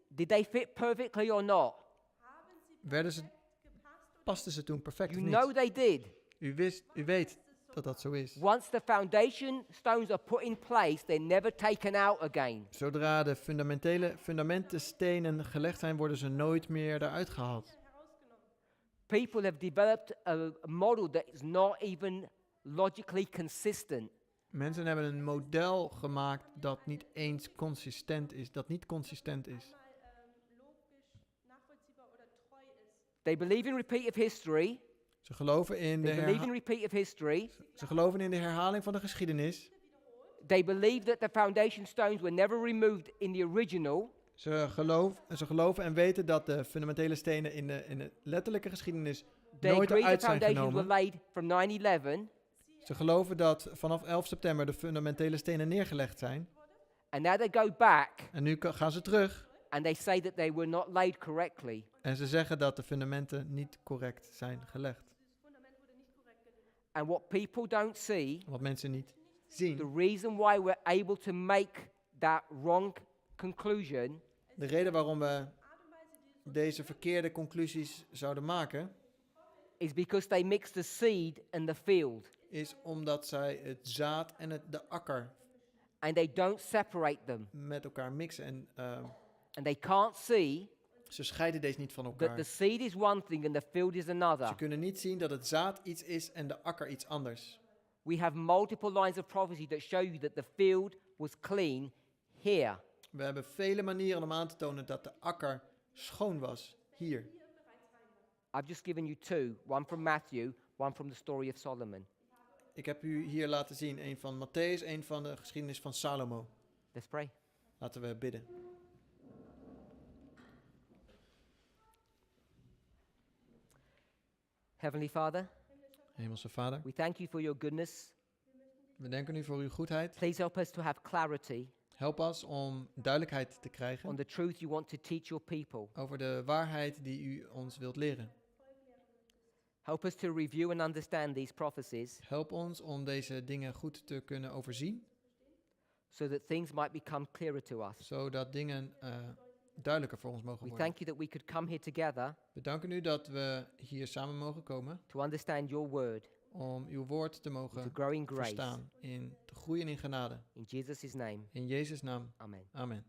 did they fit perfectly or not? pasten ze toen perfect You of know niet? they did. U weet dat dat zo is. Once the foundation stones are put in place, they're never taken out again. Zodra de fundamentenstenen gelegd zijn, worden ze nooit meer eruit gehaald. People have developed a model that is not even logically consistent. Mensen hebben een model gemaakt dat niet eens consistent is, They believe in repeat of history. Ze geloven in They believe in repeat of history. Ze geloven in de herhaling van de geschiedenis. They believe that the foundation stones were never removed in the original. Ze geloven en weten dat de fundamentele stenen in de letterlijke geschiedenis They nooit agree the eruit zijn foundations were genomen. laid from 9/11. Ze geloven dat vanaf 11 september de fundamentele stenen neergelegd zijn. And now they go back En nu gaan ze terug and they say that they were not laid correctly. en ze zeggen dat de fundamenten niet correct zijn gelegd. And what people don't see, Wat mensen niet the zien. reason why we're able to make that wrong conclusion De reden waarom we deze verkeerde conclusies zouden maken, is because they mix the seed and the field is omdat zij het zaad en de akker and they don't separate them. met elkaar mixen. En And they can't see ze scheiden deze niet van that elkaar. the seed is one thing and the field is another. Ze kunnen niet zien dat het zaad iets is en de akker iets anders. We have multiple lines of prophecy that show you that the field was clean here. We hebben vele manieren om aan te tonen dat de akker schoon was. Hier. I've just given you two, one from Matthew, one from the story of Solomon. Ik heb u hier laten zien, een van Matthäus, een van de geschiedenis van Salomo. Let's pray. Laten we bidden. Heavenly Father, Hemelse Vader, we thank you for your goodness. we danken u voor uw goedheid. Please help us to have clarity Help ons om duidelijkheid te on krijgen the truth you want to teach your people. over de waarheid die u ons wilt leren. Help us to review and understand these prophecies Help ons om deze dingen goed te kunnen overzien, so that things might become clearer to us. zodat dingen duidelijker voor ons mogen We worden. thank you that we could come here together We danken u dat we hier samen mogen komen to understand your word, om uw woord te to mogen grow in grace. verstaan, te groeien in genade. In Jesus' name, In Jezus' naam, amen. amen.